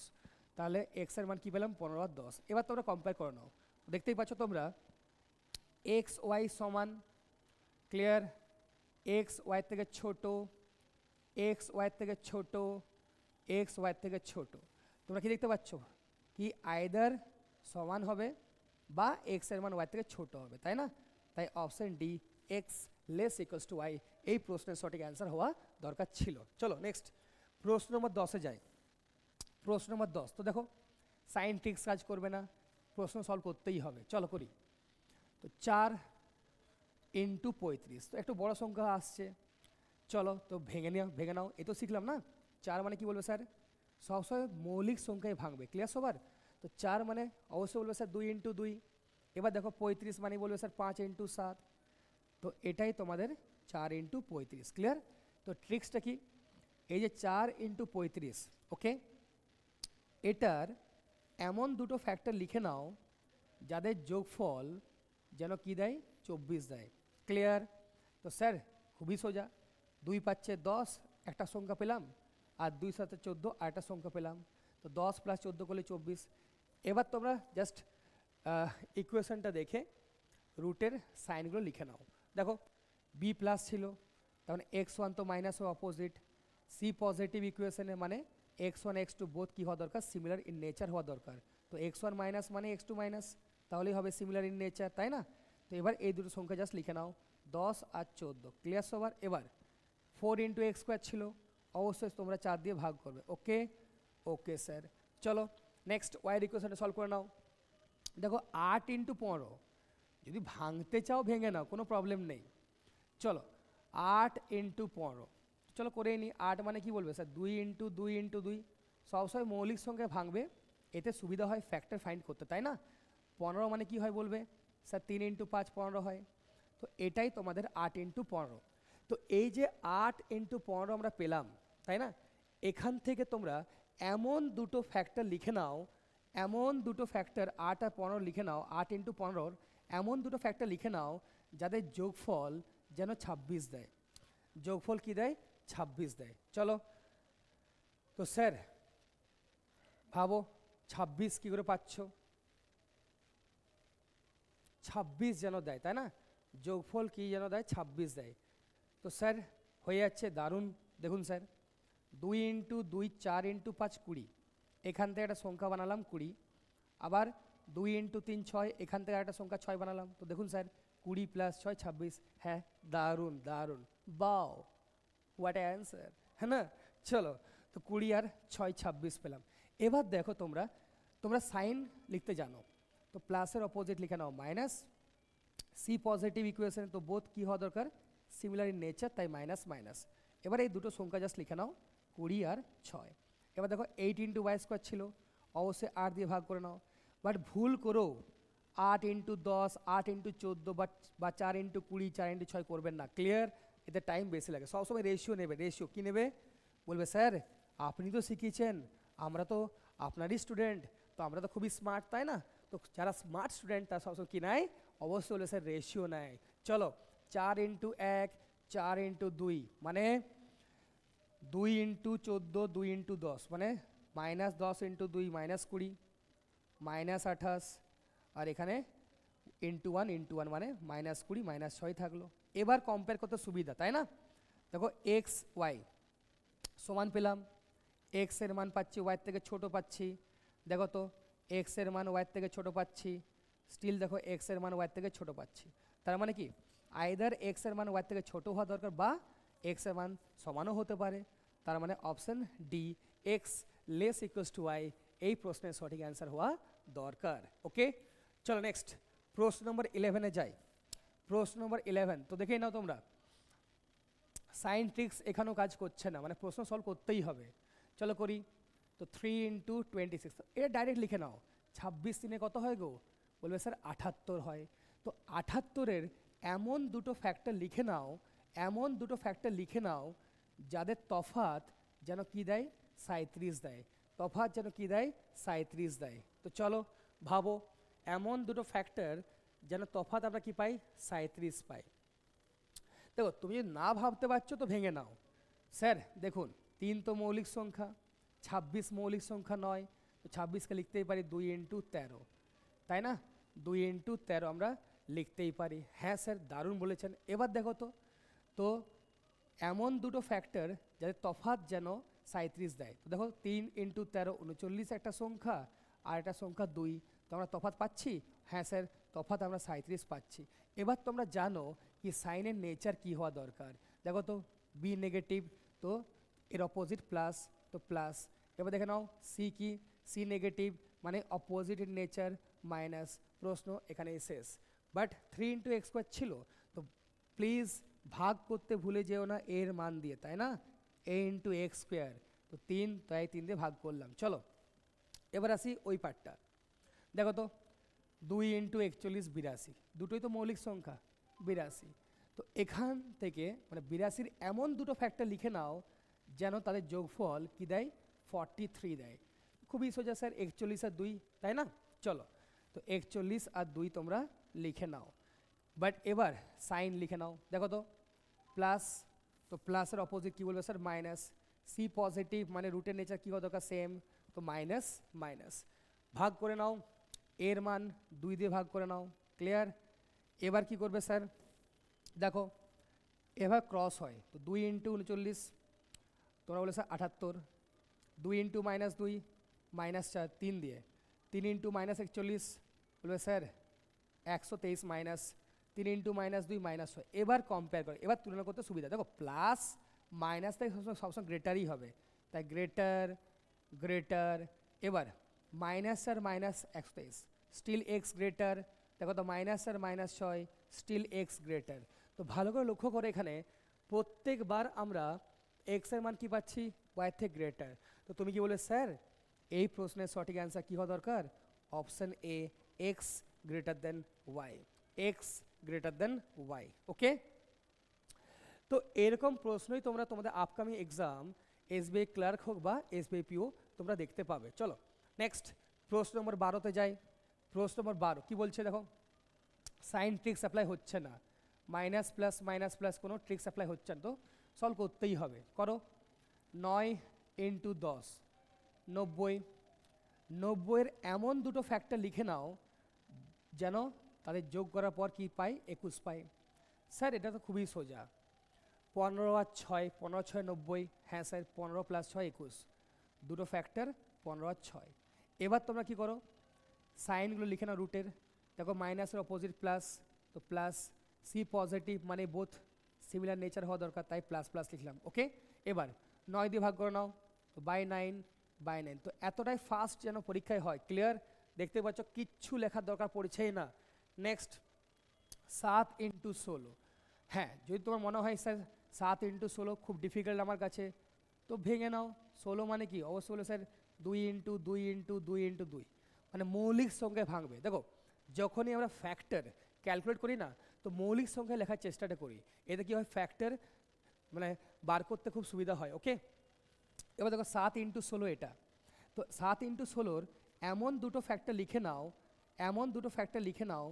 তাহলে এক্সের মান কী পেলাম 15 আর 10। এবার তোমরা কম্পেয়ার করে নাও, দেখতেই পাচ্ছ তোমরা এক্স ওয়াই সমান, ক্লিয়ার, এক্স ওয়াই থেকে ছোটো, এক্স ওয়াই থেকে ছোটো, এক্স ওয়াই থেকে ছোটো, তোমরা কি দেখতে পাচ্ছ কি আইদার সমান হবে বা এক্স এর মান ওয়াই থেকে ছোট হবে, তাই না? তাই option D X less equals to Y এই প্রশ্নের সঠিক অ্যান্সার হওয়া দরকার ছিল। চলো নেক্সট প্রশ্ন নম্বর 10-এ যাই। প্রশ্ন নম্বর 10, তো দেখো সাইন ট্রিক্স কাজ করবে না, প্রশ্ন সলভ করতেই হবে। চলো করি। তো 4 ইন্টু 35, তো একটু বড় সংখ্যা আসছে, চলো তো ভেঙে নাও। এই তো শিখলাম না 4 মানে কি বলবে স্যার, সবসময় মৌলিক সংখ্যায় ভাঙবে, ক্লিয়ার সবার? তো 4 মানে অবশ্যই বলবে স্যার 2 ইন্টু 2। এবার দেখো 35 মানে বলবে স্যার 5 ইন্টু 7, তো এটাই তোমাদের 4 ইন্টু 35, ক্লিয়ার? তো ট্রিক্সটা কি, এই যে 4 ইন্টু 35, ওকে, এটার এমন দুটো ফ্যাক্টর লিখে নাও যাদের যোগফল যেন কি দেয়, 24 দেয়, ক্লিয়ার? তো স্যার খুবই সোজা, 2 পাচ্ছে 10, একটা সংখ্যা পেলাম, আর 2 সাথে 14 আর একটা সংখ্যা পেলাম, তো 10 প্লাস 14 করলে 24। এবার তোমরা জাস্ট ইকুয়েশনটা দেখে রুটের সাইনগুলো লিখে নাও। দেখো বি প্লাস ছিল, তার মানে x1 তো মাইনাস হওয়া অপোজিট, সি পজিটিভ ইকুয়েশনে মানে x1 x2 বোথ কী হওয়া দরকার, সিমিলার ইন নেচার হওয়া দরকার। তো x1 মাইনাস মানে x2 মাইনাস, তাহলেই হবে সিমিলার ইন নেচার, তাই না? তো এবার এই দুটো সংখ্যা জাস্ট লিখে নাও, 10 আর 14, ক্লিয়ার সবার? এবার 4 ইন্টু এক্স স্কোয়ার ছিল, অবশ্যই তোমরা 4 দিয়ে ভাগ করবে, ওকে ওকে স্যার। চলো নেক্সট ওয়াইয়ের ইকুয়েশনটা সলভ করে নাও। দেখো 8 ইন্টু 15, যদি ভাঙতে চাও ভেঙে নাও, কোনো প্রবলেম নেই। চলো 8 ইন্টু 15, চলো করে নিই। 8 মানে কি বলবে স্যার, 2 ইন্টু 2 ইন্টু 2, সবসময় মৌলিক সংখ্যায় ভাঙবে, এতে সুবিধা হয় ফ্যাক্টর ফাইন্ড করতে, তাই না? 15 মানে কি হয় বলবে স্যার, 3 ইন্টু 5 15 হয়, তো এটাই তোমাদের 8 ইন্টু 15। তো এই যে 8 ইন্টু 15 আমরা পেলাম, তাই না? এখান থেকে তোমরা এমন দুটো ফ্যাক্টর লিখে নাও, এমন দুটো ফ্যাক্টর 8 আর 15 লিখে নাও, 8 ইন্টু 15 এমন দুটো ফ্যাক্টর লিখে নাও যাদের যোগফল যেন 26 দেয়, যোগফল কি দেয়, 26 দেয়। চলো তো স্যার ভাবো 26 কী করে পাচ্ছ, 26 যেন দেয়, তাই না? যোগফল কি যেন দেয়, 26 দেয়। তো স্যার হয়ে যাচ্ছে দারুণ, দেখুন স্যার 2 ইন্টু 2 4 ইন্টু 5 20, এখান থেকে একটা সংখ্যা বানালাম 20, আবার 2 ইন্টু 3 6, এখান থেকে একটা সংখ্যা 6 বানালাম, তো দেখুন স্যার 20 প্লাস 6 26, হ্যাঁ দারুণ দারুণ, বাও হোয়াট অ্যান্সার, হ্যাঁ না? চলো তো 20 আর 6 26 পেলাম। এবার দেখো তোমরা তোমরা সাইন লিখতে জানো, তো প্লাসের অপোজিট লিখে নাও মাইনাস, সি পজিটিভ ইকুয়েশনে তো বোথ কী হওয়া দরকার, সিমিলার ইন নেচার, তাই মাইনাস মাইনাস। এবার এই দুটো সংখ্যা জাস্ট লিখে নাও 20 আর 6। এবার দেখো 8 ইন্টু ওয়াই স্কোয়ার ছিল, অবশ্যই 8 দিয়ে ভাগ করে নাও, বাট ভুল করো 8 ইন্টু 10 8 ইন্টু 14 বা 4 ইন্টু 20 4 ইন্টু 6 করবেন না, ক্লিয়ার? এতে টাইম বেশি লাগে, সবসময় রেশিও নেবে। রেশিও কী নেবে বলবে স্যার, আপনি তো শিখিয়েছেন, আমরা তো আপনারই স্টুডেন্ট, তো আমরা তো খুবই স্মার্ট, তাই না? তো যারা স্মার্ট স্টুডেন্ট তারা সবসময় কী নেয়, অবশ্যই বলে স্যার রেশিও নেয়। চলো 4 ইন্টু 1 4 ইন্টু 2 মানে 2 ইন্টু 14 2 ইন্টু 10 মানে মাইনাস 10 ইন্টু 2 মাইনাস 20 মাইনাস 28, আর এখানে ইন্টু 1 মানে মাইনাস 20 মাইনাস 6 থাকলো। এবার কম্পেয়ার করতে সুবিধা, তাই না? দেখো এক্স ওয়াই সমান পেলাম, এক্স এর মান পাচ্ছি ওয়াই থেকে ছোট পাচ্ছি, দেখো তো এক্স এর মান ওয়াই থেকে ছোট পাচ্ছি, স্টিল দেখো এক্স এর মান ওয়াই থেকে ছোট পাচ্ছি, তার মানে কি আইদার এক্স এর মান ওয়াই থেকে ছোট হওয়া দরকার বা এক্স এর মান সমানও হতে পারে, তার মানে option D X less equals to Y এই প্রশ্নের সঠিক অ্যান্সার হওয়া দরকার, ওকে? চলো নেক্সট প্রশ্ন নম্বর 11-এ যাই। প্রশ্ন নম্বর 11 তো দেখেই নাও তোমরা, সাইন ট্রিক্স এখানেও কাজ করছে না, মানে প্রশ্ন সলভ করতেই হবে। চলো করি। তো 3 ইন্টু 26, এটা ডাইরেক্ট লিখে নাও, 26 দিনে কত হয় গো, বলবে স্যার 78 হয়। তো 78-এর এমন দুটো ফ্যাক্টর লিখে নাও, এমন দুটো ফ্যাক্টর লিখে নাও যাদের তফাৎ যেন কি দেয়, 37 দেয়, তফাৎ যেন কি দেয়, 37 দেয়। তো চলো ভাবো এমন দুটো ফ্যাক্টর যেন তফাৎ আমরা কি পাই, 37 পাই। দেখো তুমি যদি না ভাবতে পারছো তো ভেঙে নাও। স্যার দেখুন 3 তো মৌলিক সংখ্যা, 26 মৌলিক সংখ্যা নয়, তো 26কে লিখতেই পারি 2 ইন্টু 13, তাই না? 2 ইন্টু 13 আমরা লিখতেই পারি। হ্যাঁ স্যার দারুণ বলেছেন। এবার দেখো তো তো এমন দুটো ফ্যাক্টর যাদের তফাৎ যেন 37 দেয়, তো দেখো 3 ইন্টু 13 39 একটা সংখ্যা, আর একটা সংখ্যা 2, তো আমরা তফাৎ পাচ্ছি, হ্যাঁ স্যার তফাৎ আমরা 37 পাচ্ছি। এবার তোমরা জানো কি সাইনের নেচার কি হওয়া দরকার, দেখো তো বি নেগেটিভ, তো এর অপোজিট প্লাস, তো প্লাস। এবার দেখে নাও সি কি, সি নেগেটিভ মানে অপোজিট নেচার মাইনাস, প্রশ্ন এখানে শেষ। বাট 3 ইন্টু এক্স স্কোয়ার ছিল, তো প্লিজ ভাগ করতে ভুলে যেও না এর মান দিয়ে, তাই না, এ ইন্টু এক্স স্কোয়ার, তো 3, তাই 3 দিয়ে ভাগ করলাম। চলো এবার আসি ওই পার্টটা, দেখো তো 2 ইন্টু 41 82, দুটোই তো মৌলিক সংখ্যা 82। তো এখান থেকে মানে 82-র এমন দুটো ফ্যাক্টর লিখে নাও যেন তাদের যোগফল কি দেয়, 43 দেয়। খুবই সোজা স্যার, 41 আর 2, তাই না। চলো তো 41 আর 2 তোমরা লিখে নাও, বাট এবার সাইন লিখে নাও। দেখো তো প্লাস, তো প্লাসের অপোজিট কী বলবে স্যার, মাইনাস। সি পজিটিভ মানে রুটের নেচার কী হওয়া দরকার, সেম, তো মাইনাস মাইনাস। ভাগ করে নাও, এর মান 2 দিয়ে ভাগ করে নাও, ক্লিয়ার। এবার কি করবে স্যার, দেখো এবার ক্রস হয়, তো 2 ইন্টু 39, তোমরা বলে স্যার 78, 2 ইন্টু মাইনাস 2 মাইনাস 4, 3 দিয়ে, 3 ইন্টু মাইনাস 41 বলবে sir 123 minus 3 into minus 2 minus 6। এবার কম্পেয়ার করে, এবার তুলনা করতে সুবিধা, দেখো প্লাস মাইনাস তাই সবসময় গ্রেটারই হবে, তাই গ্রেটার গ্রেটার। এবার মাইনাস আর মাইনাস 123 স্টিল এক্স গ্রেটার, দেখো তো মাইনাস আর মাইনাস 6 স্টিল এক্স গ্রেটার। তো ভালো করে লক্ষ্য করে এখানে প্রত্যেকবার আমরা এক্স এর মান কী পাচ্ছি, ওয়াই থেকে গ্রেটার। তো তুমি কি বলে স্যার এই প্রশ্নের সঠিক অ্যান্সার কী হওয়া দরকার, option A, x greater then Y, x greater then y, okay. তো এরকম প্রশ্নই তোমরা তোমাদের আপকামিং এক্সাম এসবিআই ক্লার্ক হোক বা এসবিআই পিও তোমরা দেখতে পাবে। চলো নেক্সট প্রশ্ন নম্বর 12তে যাই। প্রশ্ন নম্বর 12 কী বলছে, দেখো সাইন ট্রিক্স অ্যাপ্লাই হচ্ছে না, মাইনাস প্লাস কোনো ট্রিক্স অ্যাপ্লাই হচ্ছে না, তো সলভ করতেই হবে। করো 9 ইন্টু 10 90, 90-এর এমন দুটো ফ্যাক্টর লিখে নাও যেন তাদের যোগ করার পর কি পাই, 21 পাই। স্যার এটা তো খুবই সোজা, 15 আর 6, 15 6 90, হ্যাঁ স্যার 15 প্লাস 6 21, দুটো ফ্যাক্টর 15 আর 6। এবার তোমরা কি করো, সাইনগুলো লিখে নাও রুটের, দেখো মাইনাসের অপোজিট প্লাস, তো প্লাস। সি পজিটিভ মানে বোথ সিমিলার নেচার হওয়া দরকার, তাই প্লাস প্লাস লিখলাম, ওকে। এবার 9 দিয়ে ভাগ করে নাও, তো বাই 9, তো এতটাই ফাস্ট যেন পরীক্ষায় হয়, ক্লিয়ার। দেখতে পাচ্ছ কিচ্ছু লেখার দরকার পড়ছেই না। নেক্সট 7 ইন্টু 16, হ্যাঁ যদি তোমার মনে হয় স্যার 7 ইন্টু 16 খুব ডিফিকাল্ট আমার কাছে, তো ভেঙে নাও। 16 মানে কি, অবশ্যই বলো স্যার 2 ইন্টু 2 ইন্টু 2 ইন্টু 2, মানে মৌলিক সংখ্যায় ভাঙবে। দেখো যখনই আমরা ফ্যাক্টর ক্যালকুলেট করি না, তো মৌলিক সংখ্যায় লেখার চেষ্টাটা করি, এতে কি হয় ফ্যাক্টর মানে বার করতে খুব সুবিধা হয়, ওকে। এবার দেখো 7 ইন্টু 16 এটা, তো 7 ইন্টু 16-র এমন দুটো ফ্যাক্টর লিখে নাও, এমন দুটো ফ্যাক্টর লিখে নাও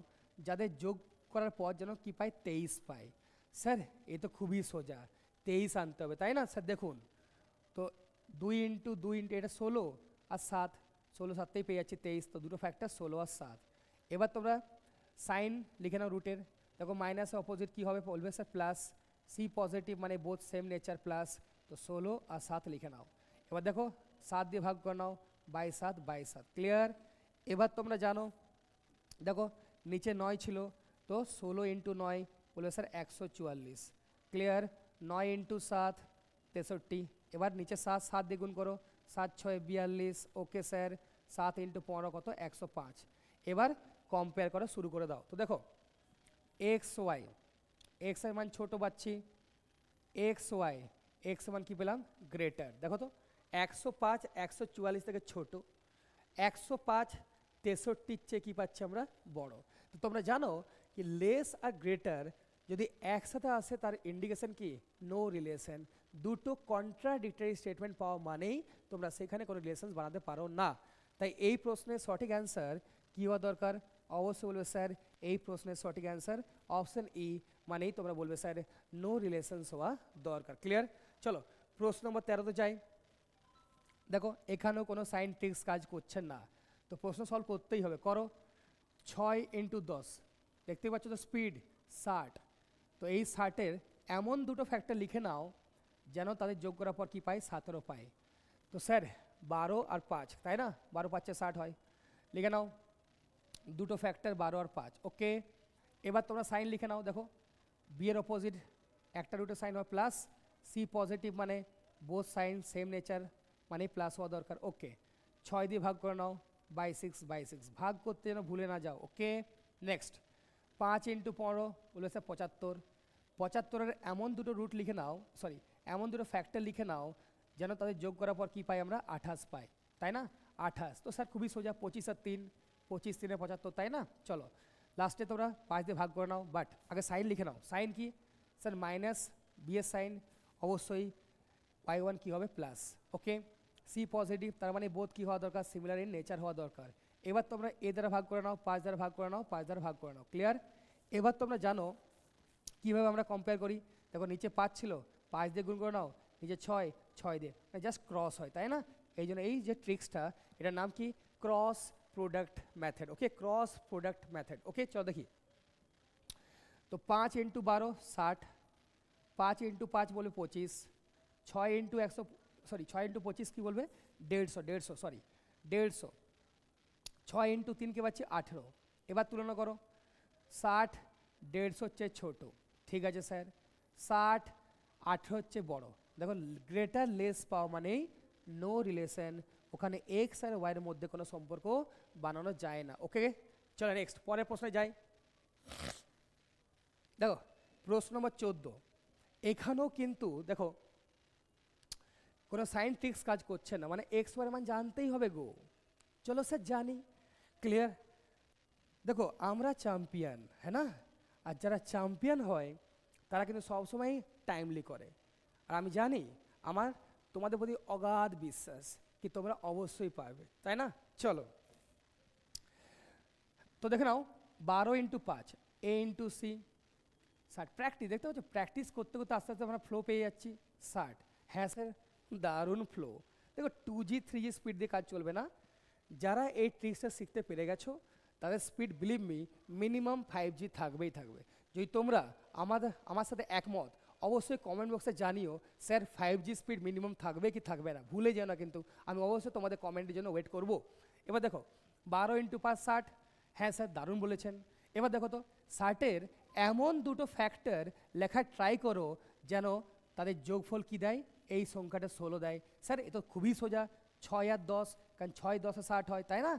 যাদের যোগ করার পর যেন কি পাই, 23 পাই। স্যার এ তো খুবই সোজা, 23 আনতে হবে, তাই না স্যার। দেখুন তো 2 ইন্টু এটা 16 আর 7, 16 7তেই পেয়ে যাচ্ছে 23, তো দুটো ফ্যাক্টর 16 আর 7। এবার তোমরা সাইন লিখে নাও রুটের, দেখো মাইনাসের অপোজিট কী হবে, বলবে স্যার প্লাস। সি পজিটিভ মানে বোথ সেম নেচার প্লাস, তো 16 আর 7 লিখে নাও। এবার দেখো 7 দিয়ে ভাগ করে নাও, বাই 7, ক্লিয়ার। এবার তোমরা জানো দেখো নিচে 9 ছিল, তো 16 ইন্টু 9 বলবে স্যার 144, ক্লিয়ার। 9 ইন্টু 7 63, এবার নিচে 7 দিয়ে গুণ করো, 7 6 42, ওকে স্যার। 7 ইন্টু 15 কত, 105। এবার কম্পেয়ার করা শুরু করে দাও। তো দেখো এক্স ওয়াই, এক্স এর মান ছোটো পাচ্ছি, এক্স ওয়াই, এক্স এর মান কী পেলাম, গ্রেটার। দেখো তো 105 144 থেকে ছোটো, 105 63 চেয়ে কী পাচ্ছি আমরা, বড়। তো তোমরা জানো কি লেস আর গ্রেটার যদি একসাথে আসে তার ইন্ডিকেশন কি, নো রিলেশন। দুটো কন্ট্রাডিক্টরি স্টেটমেন্ট পাওয়া মানেই তোমরা সেখানে কোনো রিলেশন বানাতে পারো না। তাই এই প্রশ্নের সঠিক অ্যান্সার কী হওয়া দরকার, অবশ্যই বলবে স্যার এই প্রশ্নের সঠিক অ্যান্সার অপশন ই, মানেই তোমরা বলবে স্যার নো রিলেশনস হওয়া দরকার, ক্লিয়ার। চলো প্রশ্ন নম্বর 13তে যাই। দেখো এখানেও কোনো সাইন ট্রিক্স কাজ করছেন না, তো প্রশ্ন সলভ করতেই হবে। করো 6 ইন্টু 10, দেখতে পাচ্ছ তো স্পিড 60, তো এই 60-এর এমন দুটো ফ্যাক্টর লিখে নাও যেন তাদের যোগ করার পর কী পাই, 17 পাই। তো স্যার 12 আর 5, তাই না, 12 5 60 হয়, লিখে নাও দুটো ফ্যাক্টর 12 আর 5, ওকে। এবার তোমরা সাইন লিখে নাও, দেখো বি এর অপোজিট একটা রুটে সাইন হয় প্লাস, সি পজিটিভ মানে বোথ সাইন সেম নেচার মানে প্লাস হওয়া দরকার, ওকে। 6 দিয়ে ভাগ করে নাও বাই 6/6, ভাগ করতে যেন ভুলে না যাও, ওকে। নেক্সট 5 × 15 বলে স্যার 75, 75-এর এমন দুটো রুট লিখে নাও, সরি এমন দুটো ফ্যাক্টর লিখে নাও যেন তাদের যোগ করার পর কী পাই আমরা, 28 পাই, তাই না? 28, তো স্যার খুবই সোজা, 25 আর 3, 25 3 75, তাই না? চলো লাস্টে তোমরা 5 দিয়ে ভাগ করে নাও, বাট আগে সাইন লিখে নাও। সাইন কি স্যার, মাইনাস বি এর সাইন অবশ্যই y1 কী হবে প্লাস, ওকে। সি পজিটিভ তার মানে বোধ কী হওয়া দরকার, সিমিলার ইন নেচার হওয়া দরকার। এবার তোমরা এ দ্বারা ভাগ করে নাও, 5 দ্বারা ভাগ করে নাও, 5 দ্বারা ভাগ করে নাও, ক্লিয়ার? এবার তোমরা জানো কীভাবে আমরা কম্পেয়ার করি, দেখো নিচে 5 ছিল, 5 দিয়ে গুণ করে নাও, নিচে 6, 6 দিয়ে জাস্ট ক্রস হয়, তাই না? এই জন্য এই যে ট্রিক্সটা, এটার নাম কি, ক্রস প্রোডাক্ট মেথড, ওকে, ক্রস প্রোডাক্ট মেথড, ওকে। চলো দেখি, তো 5 × 12 60, 5 × 5 বলবে 25, 6 × 100 সরি 6 × 25 কী বলবে, 150, সরি 150, 6 × 3 কে পাচ্ছি 18। এবার তুলনা করো, 60 150 হচ্ছে ছোট, ঠিক আছে স্যার, 60 18 হচ্ছে বড়। দেখো গ্রেটার লেস পাওয়া মানেই নো রিলেশন, ওখানে এক্স আর ওয়াইয়ের মধ্যে কোনো সম্পর্ক বানানো যায় না, ওকে। চলো নেক্সট পরের প্রশ্নে যাই। দেখো প্রশ্ন নম্বর 14, এখানেও কিন্তু দেখো কোনো সাইন ট্রিক্স কাজ করছে না, মানে এক্স ওয়াইয়ের মান জানতেই হবে গো। চলো স্যার জানি, ক্লিয়ার? দেখো আমরা চ্যাম্পিয়ন, হ্যাঁ না? আর যারা চ্যাম্পিয়ন হয় তারা কিন্তু সবসময় টাইমলি করে, আর আমি জানি আমার তোমাদের প্রতি অগাধ বিশ্বাস কি তোমরা অবশ্যই পারবে, তাই না? চলো তো দেখে নাও, 12 × 5 a × c 60, প্র্যাকটিস দেখতে পাচ্ছ, প্র্যাকটিস করতে করতে আস্তে আস্তে আমরা ফ্লো পেয়ে যাচ্ছি 60। হ্যাঁ স্যার দারুণ ফ্লো। দেখো 2G 3G স্পিড দিয়ে কাজ চলবে না, যারা এই ট্রিক্সটা শিখতে পেরে গেছো তাদের speed believe me minimum 5G থাকবেই থাকবে। যদি তোমরা আমার সাথে একমত অবশ্যই কমেন্ট বক্সে জানিও স্যার 5G স্পিড মিনিমাম থাকবে কি থাকবে না, ভুলে যেও না কিন্তু, আমি অবশ্যই তোমাদের কমেন্টের জন্য ওয়েট করব। এবার দেখো 12 × 5 60, হ্যাঁ স্যার দারুণ বলেছেন। এবার দেখো তো 60-এর এমন দুটো ফ্যাক্টর লেখার ট্রাই করো যেন তাদের যোগফল কী দেয়, এই সংখ্যাটা 16 দেয়। স্যার এ তো খুবই সোজা, 6 আর 10, কারণ 6 10 60 হয়, তাই না?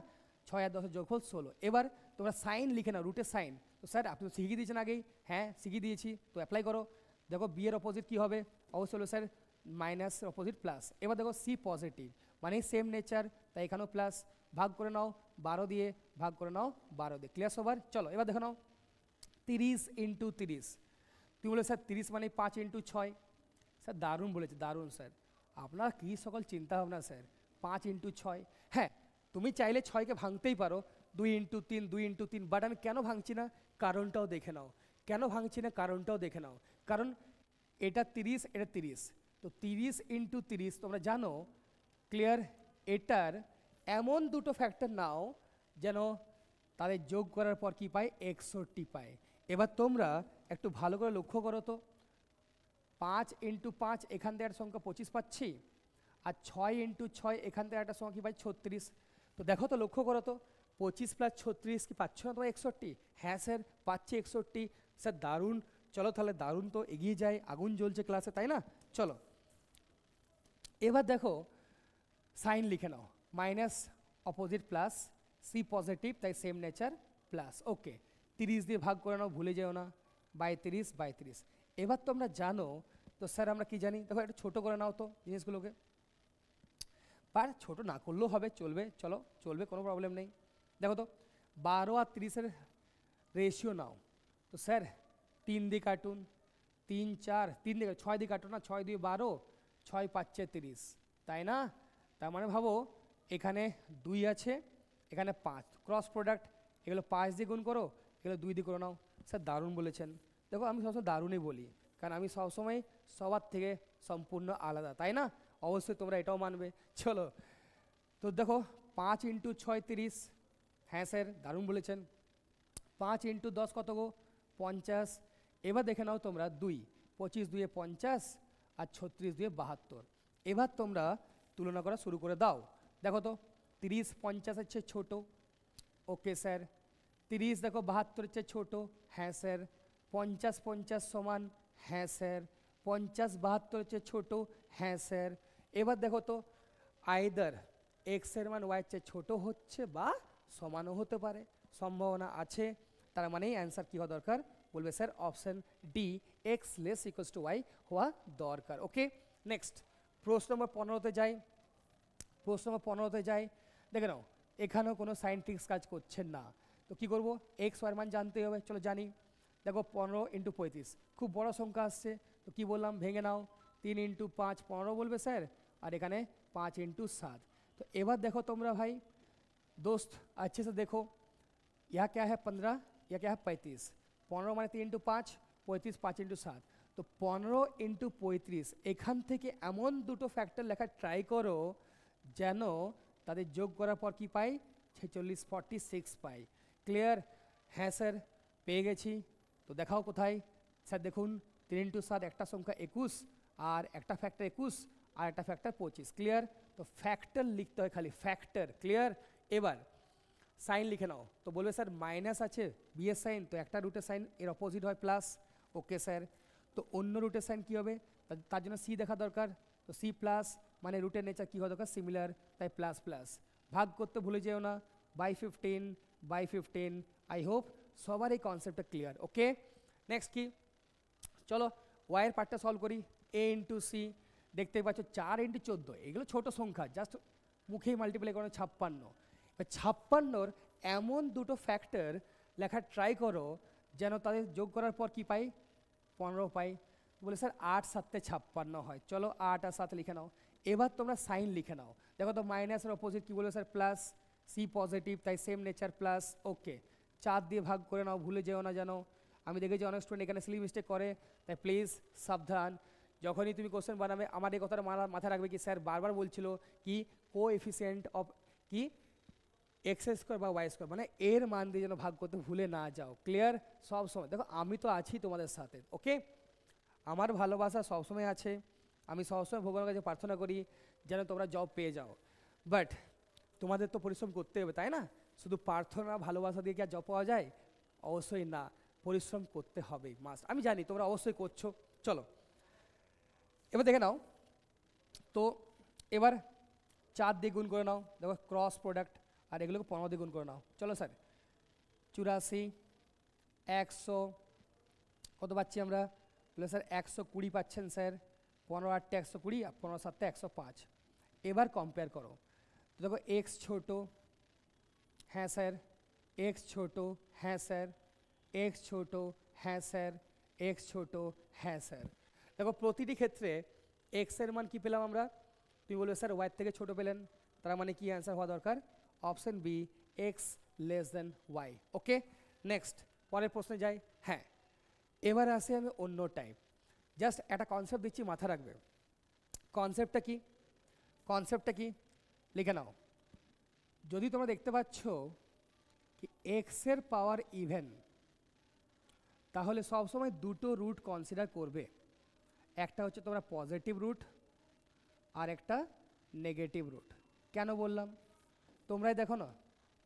6 আর 10 যোগফল 16। এবার তোমরা সাইন লিখে নাও, রুটের সাইন। তো স্যার আপনি তো শিখিয়ে দিয়েছেন আগেই, হ্যাঁ শিখিয়ে দিয়েছি, তো অ্যাপ্লাই করো। দেখো বি এর অপোজিট কী হবে, অবশ্যই হলো স্যার মাইনাস অপোজিট প্লাস। এবার দেখো সি পজিটিভ মানে সেম নেচার, তাই এখানেও প্লাস, ভাগ করে নাও 12 দিয়ে, ভাগ করে নাও 12 দিয়ে, ক্লিয়ার সবার? চলো এবার দেখো নাও 30 × 30, তুমি বলে স্যার 30 মানে 5 × 6, স্যার দারুণ বলেছে, দারুণ স্যার, আপনার কী সকল চিন্তা ভাবনা স্যার, 5 × 6। হ্যাঁ তুমি চাইলে 6কে ভাঙতেই পারো 2 × 3, 2 × 3, বাট আমি কেন ভাঙছি না কারণটাও দেখে নাও, কেন ভাঙছি না কারণটাও দেখে নাও। কারণ এটা 30, এটা 30, তো 30 × 30 তোমরা জানো, ক্লিয়ার? এটার এমন দুটো ফ্যাক্টর নাও যেন তাদের যোগ করার পর কি পায়, 61 পায়। এবার তোমরা একটু ভালো করে লক্ষ্য করো তো, 5 × 5 এখান থেকে একটা সংখ্যা 25 পাচ্ছি, আর 6 × 6 এখান থেকে একটা সংখ্যা কি পাই 36। তো দেখো তো লক্ষ্য করো তো, 25 + 36 কি পাচ্ছ না তোমার 61? হ্যাঁ স্যার পাচ্ছি 61, স্যার দারুণ। চলো তাহলে দারুণ, তো এগিয়ে যায়, আগুন জ্বলছে ক্লাসে, তাই না? চলো এবার দেখো সাইন লিখে নাও, minus opposite plus, c positive তাই সেম নেচার প্লাস, ওকে। 30 দিয়ে ভাগ করে নাও, ভুলে যেও না, বাই 30/30। এবার তোমরা জানো তো স্যার আমরা কি জানি, দেখো একটু ছোটো করে নাও তো জিনিসগুলোকে, আর ছোটো না করলেও হবে, চলবে, চলো চলবে, কোনো প্রবলেম নেই। দেখো তো 12 আর 30-এর রেশিও নাও, তো স্যার 3 দিয়ে কাটুন, 3 4, 3 দিয়ে 6 দিয়ে কাটুন না, 6 দিয়ে 12, 6 5 30, তাই না? তার মানে ভাবো এখানে 2 আছে, এখানে 5, ক্রস প্রোডাক্ট, এগুলো 5 দিয়ে গুণ করো, এগুলো 2 দিয়ে করে নাও। স্যার দারুণ বলেছেন। দেখো আমি সবসময় দারুণই বলি, কারণ আমি সবসময় সবার থেকে সম্পূর্ণ আলাদা, তাই না? অবশ্যই তোমরা এটাও মানবে। চলো তো দেখো 5 × 6 30, হ্যাঁ স্যার দারুণ বলেছেন। 5 × 10 কত গো, 50। এবার দেখে নাও তোমরা 2, 25 2 50, আর 36 2 72। এবার তোমরা তুলনা করা শুরু করে দাও। দেখো তো 30 50 হচ্ছে ছোটো, ওকে স্যার। 30 দেখো 72 চেয়ে ছোট, হ্যাঁ স্যার। 50 50 সমান, হ্যাঁ স্যার। 50 72 চেয়ে ছোট, হ্যাঁ স্যার। এবার দেখো তো আইদার এক্স এর মান ওয়াই চেয়ে ছোট হচ্ছে বা সমানও হতে পারে, সম্ভাবনা আছে, তার মানেই অ্যান্সার কী হওয়া দরকার, বলবে sir option D X less equals to Y হওয়া দরকার। ওকে, নেক্সট প্রশ্ন নম্বর 15তে যাই। প্রশ্ন নম্বর 15তে যাই, দেখে নাও এখানেও কোনো সাইন্টিফিক কাজ করছেন না, তো কী করবো, এক্স ওয়াই মান জানতে হবে, চলো জানি। দেখো 15 ইন্টু 35 খুব বড় সংখ্যা আসছে, তো কী বললাম, ভেঙে নাও, 3 ইন্টু 5 15 বলবে স্যার, আর এখানে 5 ইন্টু 7। तो एबार देखो तुम्हारा भाई दोस्त अच्छे से देखो, यह क्या है 15, यह क्या है 35। 15 माने 3 इंटू 5, 35 5 इंटू 7, तो 15 इंटू 35 एखान থেকে এমন দুটো ফ্যাক্টর লেখা ট্রাই করো যেন তাদের যোগ করার পর কি পাই, 46 46 পাই। ক্লিয়ার? হ্যাঁ স্যার পেয়ে গেছি। তো দেখাও কোথায় স্যার, দেখুন 3 इंटू 7 একটা সংখ্যা 21 আর একটা ফ্যাক্টর 21 আর একটা ফ্যাক্টর 25। ক্লিয়ার? तो फैक्टर लिखते हैं खाली फैक्टर। क्लियर? एबार साइन लिखे नाओ, तो बोलबे सर माइनस आछे बी एस साइन, तो एक रूटे साइन एर अपोजिट है प्लस। ओके सर, तो अन्य रूटे साइन की होबे, तार जोन्नो सी देखा दरकार, तो सी प्लस माने रूटेर नेचार की हওয়া दरकार सिमिलार, ताई प्लस प्लस। भाग करते भूले जेओ ना, बाई 15 आई होप सबार এই कन्सेप्ट क्लियर। ओके, नेक्स्ट की चलो वाइर पार्टটা सल्व करी। ए इंटू सी देखते पाচ্ছ 4 इंटू 14, এগুলো ছোট সংখ্যা, জাস্ট মুখেই মাল্টিপ্লাই করো 56। 56 এমন দুটো ফ্যাক্টর লেখা ট্রাই করো যেন তাদের যোগ করার পর কি পাই, 15 পাই। বলে স্যার 8 7 56 হয়, চলো 8 আর 7 লিখে নাও। এবার তোমরা সাইন লিখে নাও, দেখো তো মাইনাসের অপোজিট কি বলবে স্যার প্লাস, সি পজিটিভ তাই সেম নেচার প্লাস। ওকে, 4 দিয়ে ভাগ করে নাও, ভুলে যেও না জানো, আমি দেখেছি অনেক স্টুডেন্ট এখানে সিলি মিস্টেক করে, তাই প্লিজ সাবধান। যখনই তুমি কোশ্চেন বানাবে আমার এই কথাটা মাথায় রাখবে কি স্যার বারবার বলছিল কি কোএফিসিয়েন্ট অফ কি এক্স স্কোয়ার বা ওয়াই স্কোয়ার, মানে এর মান দিয়ে যেন ভাগ করতে ভুলে না যাও। ক্লিয়ার? সব সময় দেখো আমি তো আছি তোমাদের সাথে। ওকে, আমার ভালোবাসা সবসময় আছে, আমি সবসময় ভগবানের কাছে প্রার্থনা করি যেন তোমরা জব পেয়ে যাও, বাট তোমাদের তো পরিশ্রম করতে হবে তাই না? শুধু প্রার্থনা ভালোবাসা দিয়ে কি আর জব পাওয়া যায়? অবশ্যই না, পরিশ্রম করতে হবে মাস্ট। আমি জানি তোমরা অবশ্যই করছো। চলো এবার দেখে নাও, তো এবার 4 দিয়ে গুণ করে নাও, দেখো ক্রস প্রোডাক্ট, আর এগুলোকে 15 দিয়ে গুণ করে নাও। চলো স্যার 84 100 কত পাচ্ছি আমরা, বলে স্যার 120 পাচ্ছেন স্যার। 15 8 120 আর 15 7 105। এবার কম্পেয়ার করো, দেখো এক্স ছোটো, হ্যাঁ স্যার, এক্স ছোটো, হ্যাঁ স্যার, এক্স ছোটো, হ্যাঁ স্যার, এক্স ছোটো, হ্যাঁ স্যার। দেখো প্রতিটি ক্ষেত্রে এক্সের মান কী পেলাম আমরা, তুমি বলবে স্যার ওয়াই থেকে ছোটো পেলেন, তার মানে কি অ্যান্সার হওয়া দরকার, অপশান বি এক্স লেস দেন ওয়াই। ওকে, নেক্সট পরের প্রশ্নে যাই। হ্যাঁ এবার আসে আমি অন্য টাইপ, জাস্ট একটা কনসেপ্ট দিচ্ছি মাথা রাখবে। কনসেপ্টটা কি, কনসেপ্টটা কি লিখে নাও। যদি তোমরা দেখতে পাচ্ছ কি এক্সের পাওয়ার ইভেন, তাহলে সবসময় দুটো রুট কনসিডার করবে, একটা হচ্ছে তোমরা পজিটিভ রুট আর একটা নেগেটিভ রুট। কেন বললাম তোমরাই দেখো না,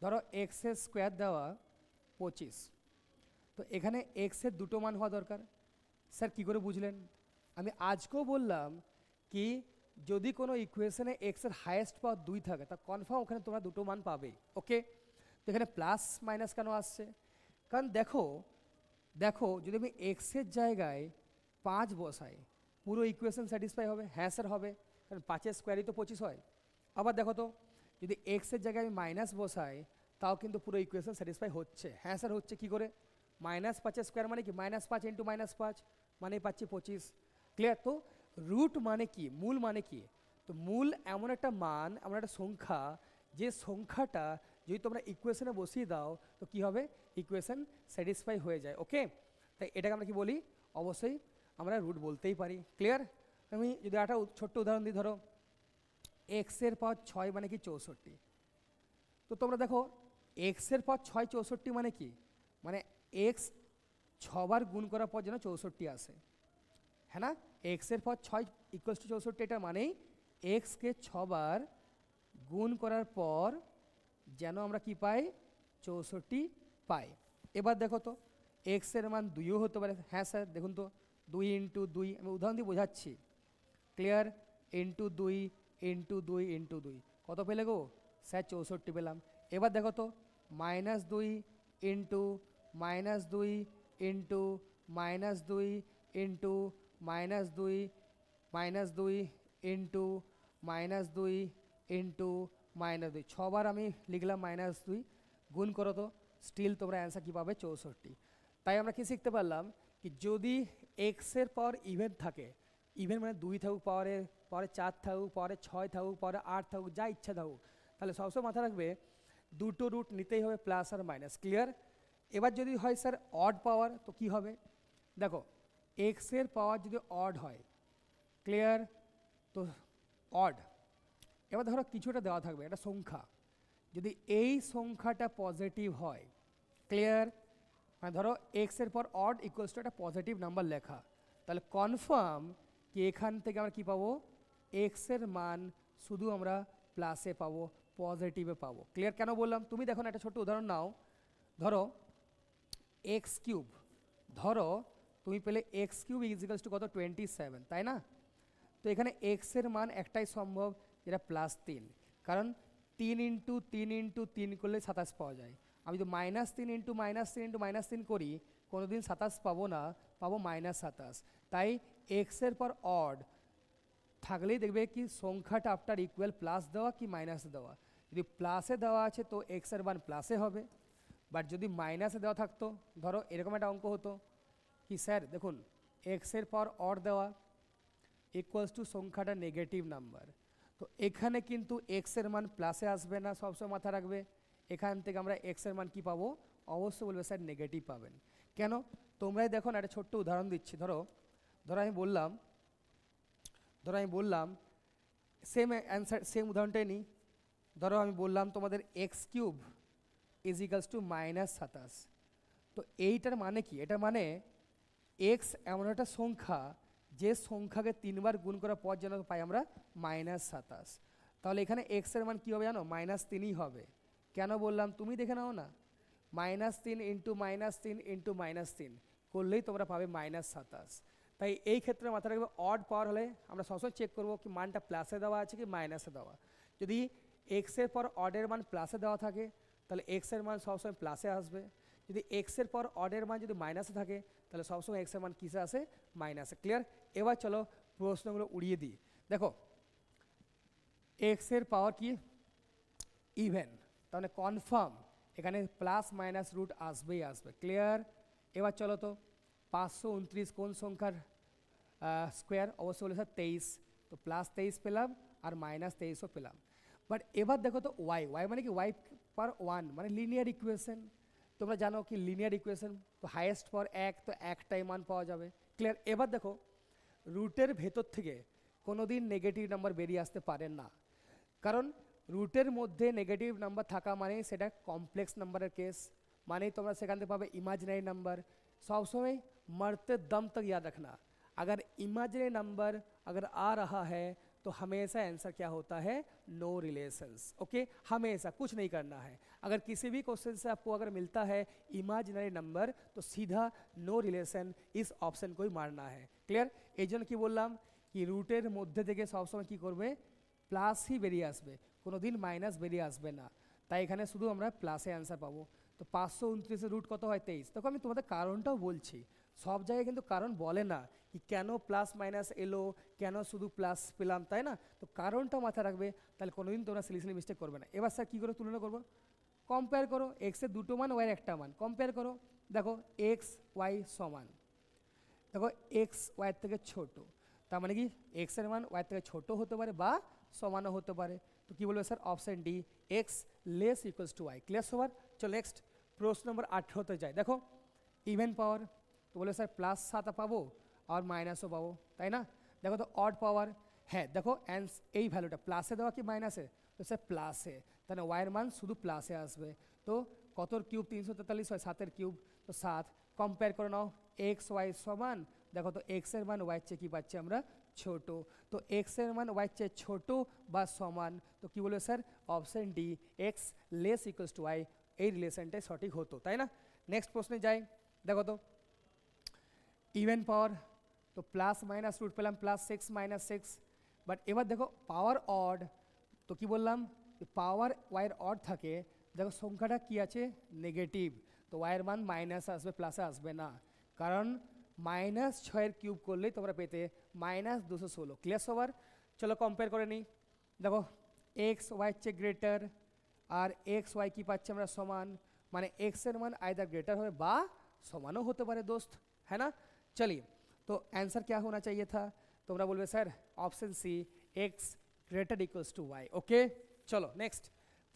ধরো এক্সের স্কোয়ার দেওয়া 25, তো এখানে এক্সের দুটো মান হওয়া দরকার। স্যার কী করে বুঝলেন? আমি আজকেও বললাম কি যদি কোনো ইকুয়েশনে এক্সের হায়েস্ট পাওয়ার 2 থাকে তা কনফার্ম ওখানে তোমরা দুটো মান পাবে। ওকে, তো এখানে প্লাস মাইনাস কেন আসছে, কারণ দেখো দেখো যদি আমি এক্সের জায়গায় 5 বসাই পুরো ইকুয়েশন স্যাটিসফাই হবে, হ্যাঁ স্যার হবে, কারণ 5 স্কোয়ারই তো 25 হয়। আবার দেখো তো যদি এক্সের জায়গায় আমি মাইনাস বসাই তাও কিন্তু পুরো ইকুয়েশন স্যাটিসফাই হচ্ছে, হ্যাঁ স্যার হচ্ছে। কী করে, -5 স্কোয়ার মানে কি -5 ইন্টু -5 মানে পাচ্ছি 25। ক্লিয়ার? তো রুট মানে কি, মূল মানে কি, তো মূল এমন একটা মান, এমন একটা সংখ্যা যে সংখ্যাটা যদি তোমরা ইকুয়েশনে বসিয়ে দাও তো কি হবে, ইকুয়েশন স্যাটিসফাই হয়ে যায়। ওকে, তাই এটাকে আমরা কি বলি, অবশ্যই আমরা রুট বলতেই পারি। ক্লিয়ার? আমি যদি একটা ছোট্ট উদাহরণ দিই, ধরো এক্সের পাওয়ার 6 মানে কি 64, তো তোমরা দেখো এক্সের পাওয়ার 6 64 মানে কি, মানে এক্স 6 বার গুণ করার পর যেন 64 আসে, হ্যাঁ না? এক্সের পাওয়ার 6 ইকুয়ালস টু 64, এটা মানেই এক্সকে 6 বার গুণ করার পর যেন আমরা কি পাই, 64 পাই। এবার দেখো তো এক্সের মান 2ও হতে পারে। হ্যাঁ স্যার দেখুন তো 2 ইন্টু 2, আমি উদাহরণ দিয়ে বোঝাচ্ছি, ক্লিয়ার, ইন্টু 2 ইন্টু 2 ইন্টু 2 কত পেলে গো স্যার 64 পেলাম। এবার দেখো তো -2 into -2 into -2 into -2 -2 into -2 into -2, 6বার আমি লিখলাম -2, গুণ করো তো স্টিল তোমরা অ্যান্সার কী পাবে 64। তাই আমরা কি শিখতে পারলাম কি যদি এক্সের পাওয়ার ইভেন থাকে, ইভেন মানে 2 থাকুক, পাওয়ারে 4 থাকুক, পাওয়ারে 6 থাকুক, পাওয়ারে 8 থাকুক, যা ইচ্ছা থাকুক, তাহলে সবসময় মাথা রাখবে দুটো রুট নিতেই হবে প্লাস আর মাইনাস। ক্লিয়ার। এবার যদি হয় স্যার অড পাওয়ার তো কি হবে, দেখো এক্সের পাওয়ার যদি অড হয়, ক্লিয়ার, তো অড, এবার ধরো কিছুটা দেওয়া থাকবে একটা সংখ্যা, যদি এই সংখ্যাটা পজিটিভ হয়, ক্লিয়ার, মানে ধরো এক্সের পর অড ইকুয়ালস টু একটা পজিটিভ নাম্বার লেখা, তাহলে কনফার্ম কি এখান থেকে আমরা কী পাবো, এক্সের মান শুধু আমরা প্লাসে পাবো, পজিটিভে পাবো। ক্লিয়ার। কেন বললাম, তুমি দেখো না একটা ছোট্ট উদাহরণ নাও, ধরো এক্স কিউব, ধরো তুমি পেলে এক্স কিউব ইকুয়ালস টু কত 27, তাই না? তো এখানে এক্সের মান একটাই সম্ভব যেটা +3, কারণ 3 ইন্টু 3 ইন্টু 3 করলে 27 পাওয়া যায়। আমি যদি -3 ইন্টু -3 ইন্টু -3 করি কোনো দিন 27 পাবো না, পাবো -27। তাই এক্সের পর অড থাকলেই দেখবে কি সংখ্যাটা আপনার ইকুয়াল প্লাস দেওয়া কি মাইনাস দেওয়া। যদি প্লাসে দেওয়া আছে তো এক্সের মান প্লাসে হবে, বাট যদি মাইনাসে দেওয়া থাকতো, ধরো এরকম একটা অঙ্ক হতো কি স্যার দেখুন এক্সের পর অড দেওয়া ইকুয়ালস টু সংখ্যাটা নেগেটিভ নাম্বার, তো এখানে কিন্তু এক্সের মান প্লাসে আসবে না, সবসময় মাথা রাখবে। এখান থেকে আমরা এক্সের মান কি পাবো, অবশ্যই বলবে স্যার নেগেটিভ পাবেন। কেন, তোমরাই দেখো না, একটা ছোট্ট উদাহরণ দিচ্ছি, ধরো আমি বললাম সেম অ্যান্সার, সেম উদাহরণটাই নিই, ধরো আমি বললাম তোমাদের x cube is equals two -27, তো এইটার মানে কি, এটার মানে এক্স এমন একটা সংখ্যা যে সংখ্যাকে 3বার গুণ করার পর যেন পাই আমরা -27, তাহলে এখানে এক্সের মান কী হবে জানো, -3ই হবে। কেন বললাম তুমি দেখে নাও না, -3 ইন্টু -3 ইন্টু -3 করলেই তোমরা পাবে -27। তাই এই ক্ষেত্রে মাথা রাখবে অড পাওয়ার হলে আমরা সবসময় চেক করবো কি মানটা প্লাসে দেওয়া আছে কি মাইনাসে দেওয়া। যদি এক্সের পর অডের মান প্লাসে দেওয়া থাকে তাহলে এক্সের মান সবসময় প্লাসে আসবে, যদি এক্সের পর অডের মান যদি মাইনাসে থাকে তাহলে সবসময় এক্সের মান কিসে আসে, মাইনাসে। ক্লিয়ার। এবার চলো প্রশ্নগুলো উড়িয়ে দিই। দেখো এক্সের পাওয়ার কি ইভেন, তাহলে কনফার্ম এখানে প্লাস মাইনাস রুট আসবেই আসবে। ক্লিয়ার। এবার চলো তো 529 কোন সংখ্যার স্কোয়ার, অবশ্যই বলে স্যার 23, তো +23 পেলাম আর -23ও পেলাম। বাট এবার দেখো তো ওয়াই, মানে কি ওয়াই পার 1 মানে লিনিয়ার ইকুয়েশন, তোমরা জানো কি লিনিয়ার ইকুয়েশন, তো হাইয়েস্ট পাওয়ার 1, তো একটাই মান পাওয়া যাবে। ক্লিয়ার। এবার দেখো রুটের ভেতর থেকে কোনো দিন নেগেটিভ নাম্বার বেরিয়ে আসতে পারে না, কারণ রুটের মধ্যে নেগেটিভ নাম্বার থাকা মানে সেটা কমপ্লেক্স নাম্বারের কেস, माने तुम्हारा सेखान से पावे इमेजिनरी नंबर। सब समय मरते दम तक याद रखना, अगर इमेजिनरी नंबर अगर आ रहा है तो हमेशा आंसर क्या होता है, नो रिलेशंस। ओके, हमेशा कुछ नहीं करना है। अगर किसी भी क्वेश्चन से आपको अगर मिलता है इमेजिनरी नंबर तो सीधा नो रिलेशन इस ऑप्शन को ही मारना है। क्लियर। एजन की बोललाम कि रूटर मध्य থেকে সব সময় কি করবে, প্লাস ही বেরিয়ে আসবে, কোনো দিন মাইনাস বেরিয়ে আসবে না। তাই এখানে শুধু আমরা প্লাসে आंसर পাবো। তো 529 এর রুট কত হয় 23। দেখো আমি তোমাদের কারণটাও বলছি, সব জায়গায় কিন্তু কারণ বলে না कि কেন প্লাস মাইনাস এলো, কেন শুধু প্লাস পেলাম, তাই না। তো কারণটা মাথায় রাখবে, তাহলে কোনোদিন তোমরা সিলি মিস্টেক করবে না। এবার স্যার কী করে তুলনা করবো, কম্পেয়ার করো এক্সের দুটো মান ওয়াইয়ের একটা মান কম্পেয়ার করো। দেখো এক্স ওয়াই সমান, দেখো এক্স ওয়াইয়ের থেকে ছোট, তার মানে কি এক্সের মান ওয়াইয়ের থেকে ছোট হতে পারে বা সমানও হতে পারে। তো কী বলবে sir, option D X less equals to Y. Clear সবার। চলো নেক্সট প্রশ্ন নম্বর 18 যায়। দেখো ইভেন পাওয়ার, তো বলে স্যার +7 পাবো আর মাইনাসও পাবো, তাই না। দেখো তো অড পাওয়ার, হ্যাঁ দেখো এই ভ্যালুটা প্লাসে দেওয়া কি মাইনাসে, তো স্যার প্লাসে, তাহলে ওয়াইয়ের মান শুধু প্লাসে আসবে। তো কতর কিউব 343 হয়, 7-এর কিউব, তো 7। কম্পেয়ার করে নাও এক্স ওয়াই সমান, দেখো তো এক্সের মান ওয়াইয়ের চেয়ে কী পাচ্ছি আমরা, ছোট। তো এক্সের মান ওয়াইয়ের চেয়ে ছোট বা সমান, তো কী বলবে sir, option D X less equals to Y, এই রিলেশনটাই সঠিক হতো, তাই না? নেক্সট প্রশ্নে যাই, দেখো তো ইভেন পাওয়ার, তো প্লাস মাইনাস রুট পেলাম +6 - 6, বাট এবার দেখো পাওয়ার অড, তো কি বললাম পাওয়ার ওয়াইয়ের অড থাকে, দেখো সংখ্যাটা কি আছে নেগেটিভ, তো ওয়াইয়ের মান মাইনাস আসবে, প্লাসে আসবে না, কারণ -6 কিউব করলেই তোমরা পেতে -216। ক্লিয়ার সবার? চলো কম্পেয়ার করে নিই, দেখো এক্স ওয়াইয়ের চেয়ে গ্রেটার আর এক্স ওয়াই কি পাচ্ছি আমরা সমান, মানে এক্সের মান আইদার গ্রেটার হবে বা সমানও হতে পারে দোস্ত, है ना? चलिए, तो आंसर क्या होना चाहिए था? তোমরা বলবে sir option C x greater equals to y. Okay, চলো নেক্সট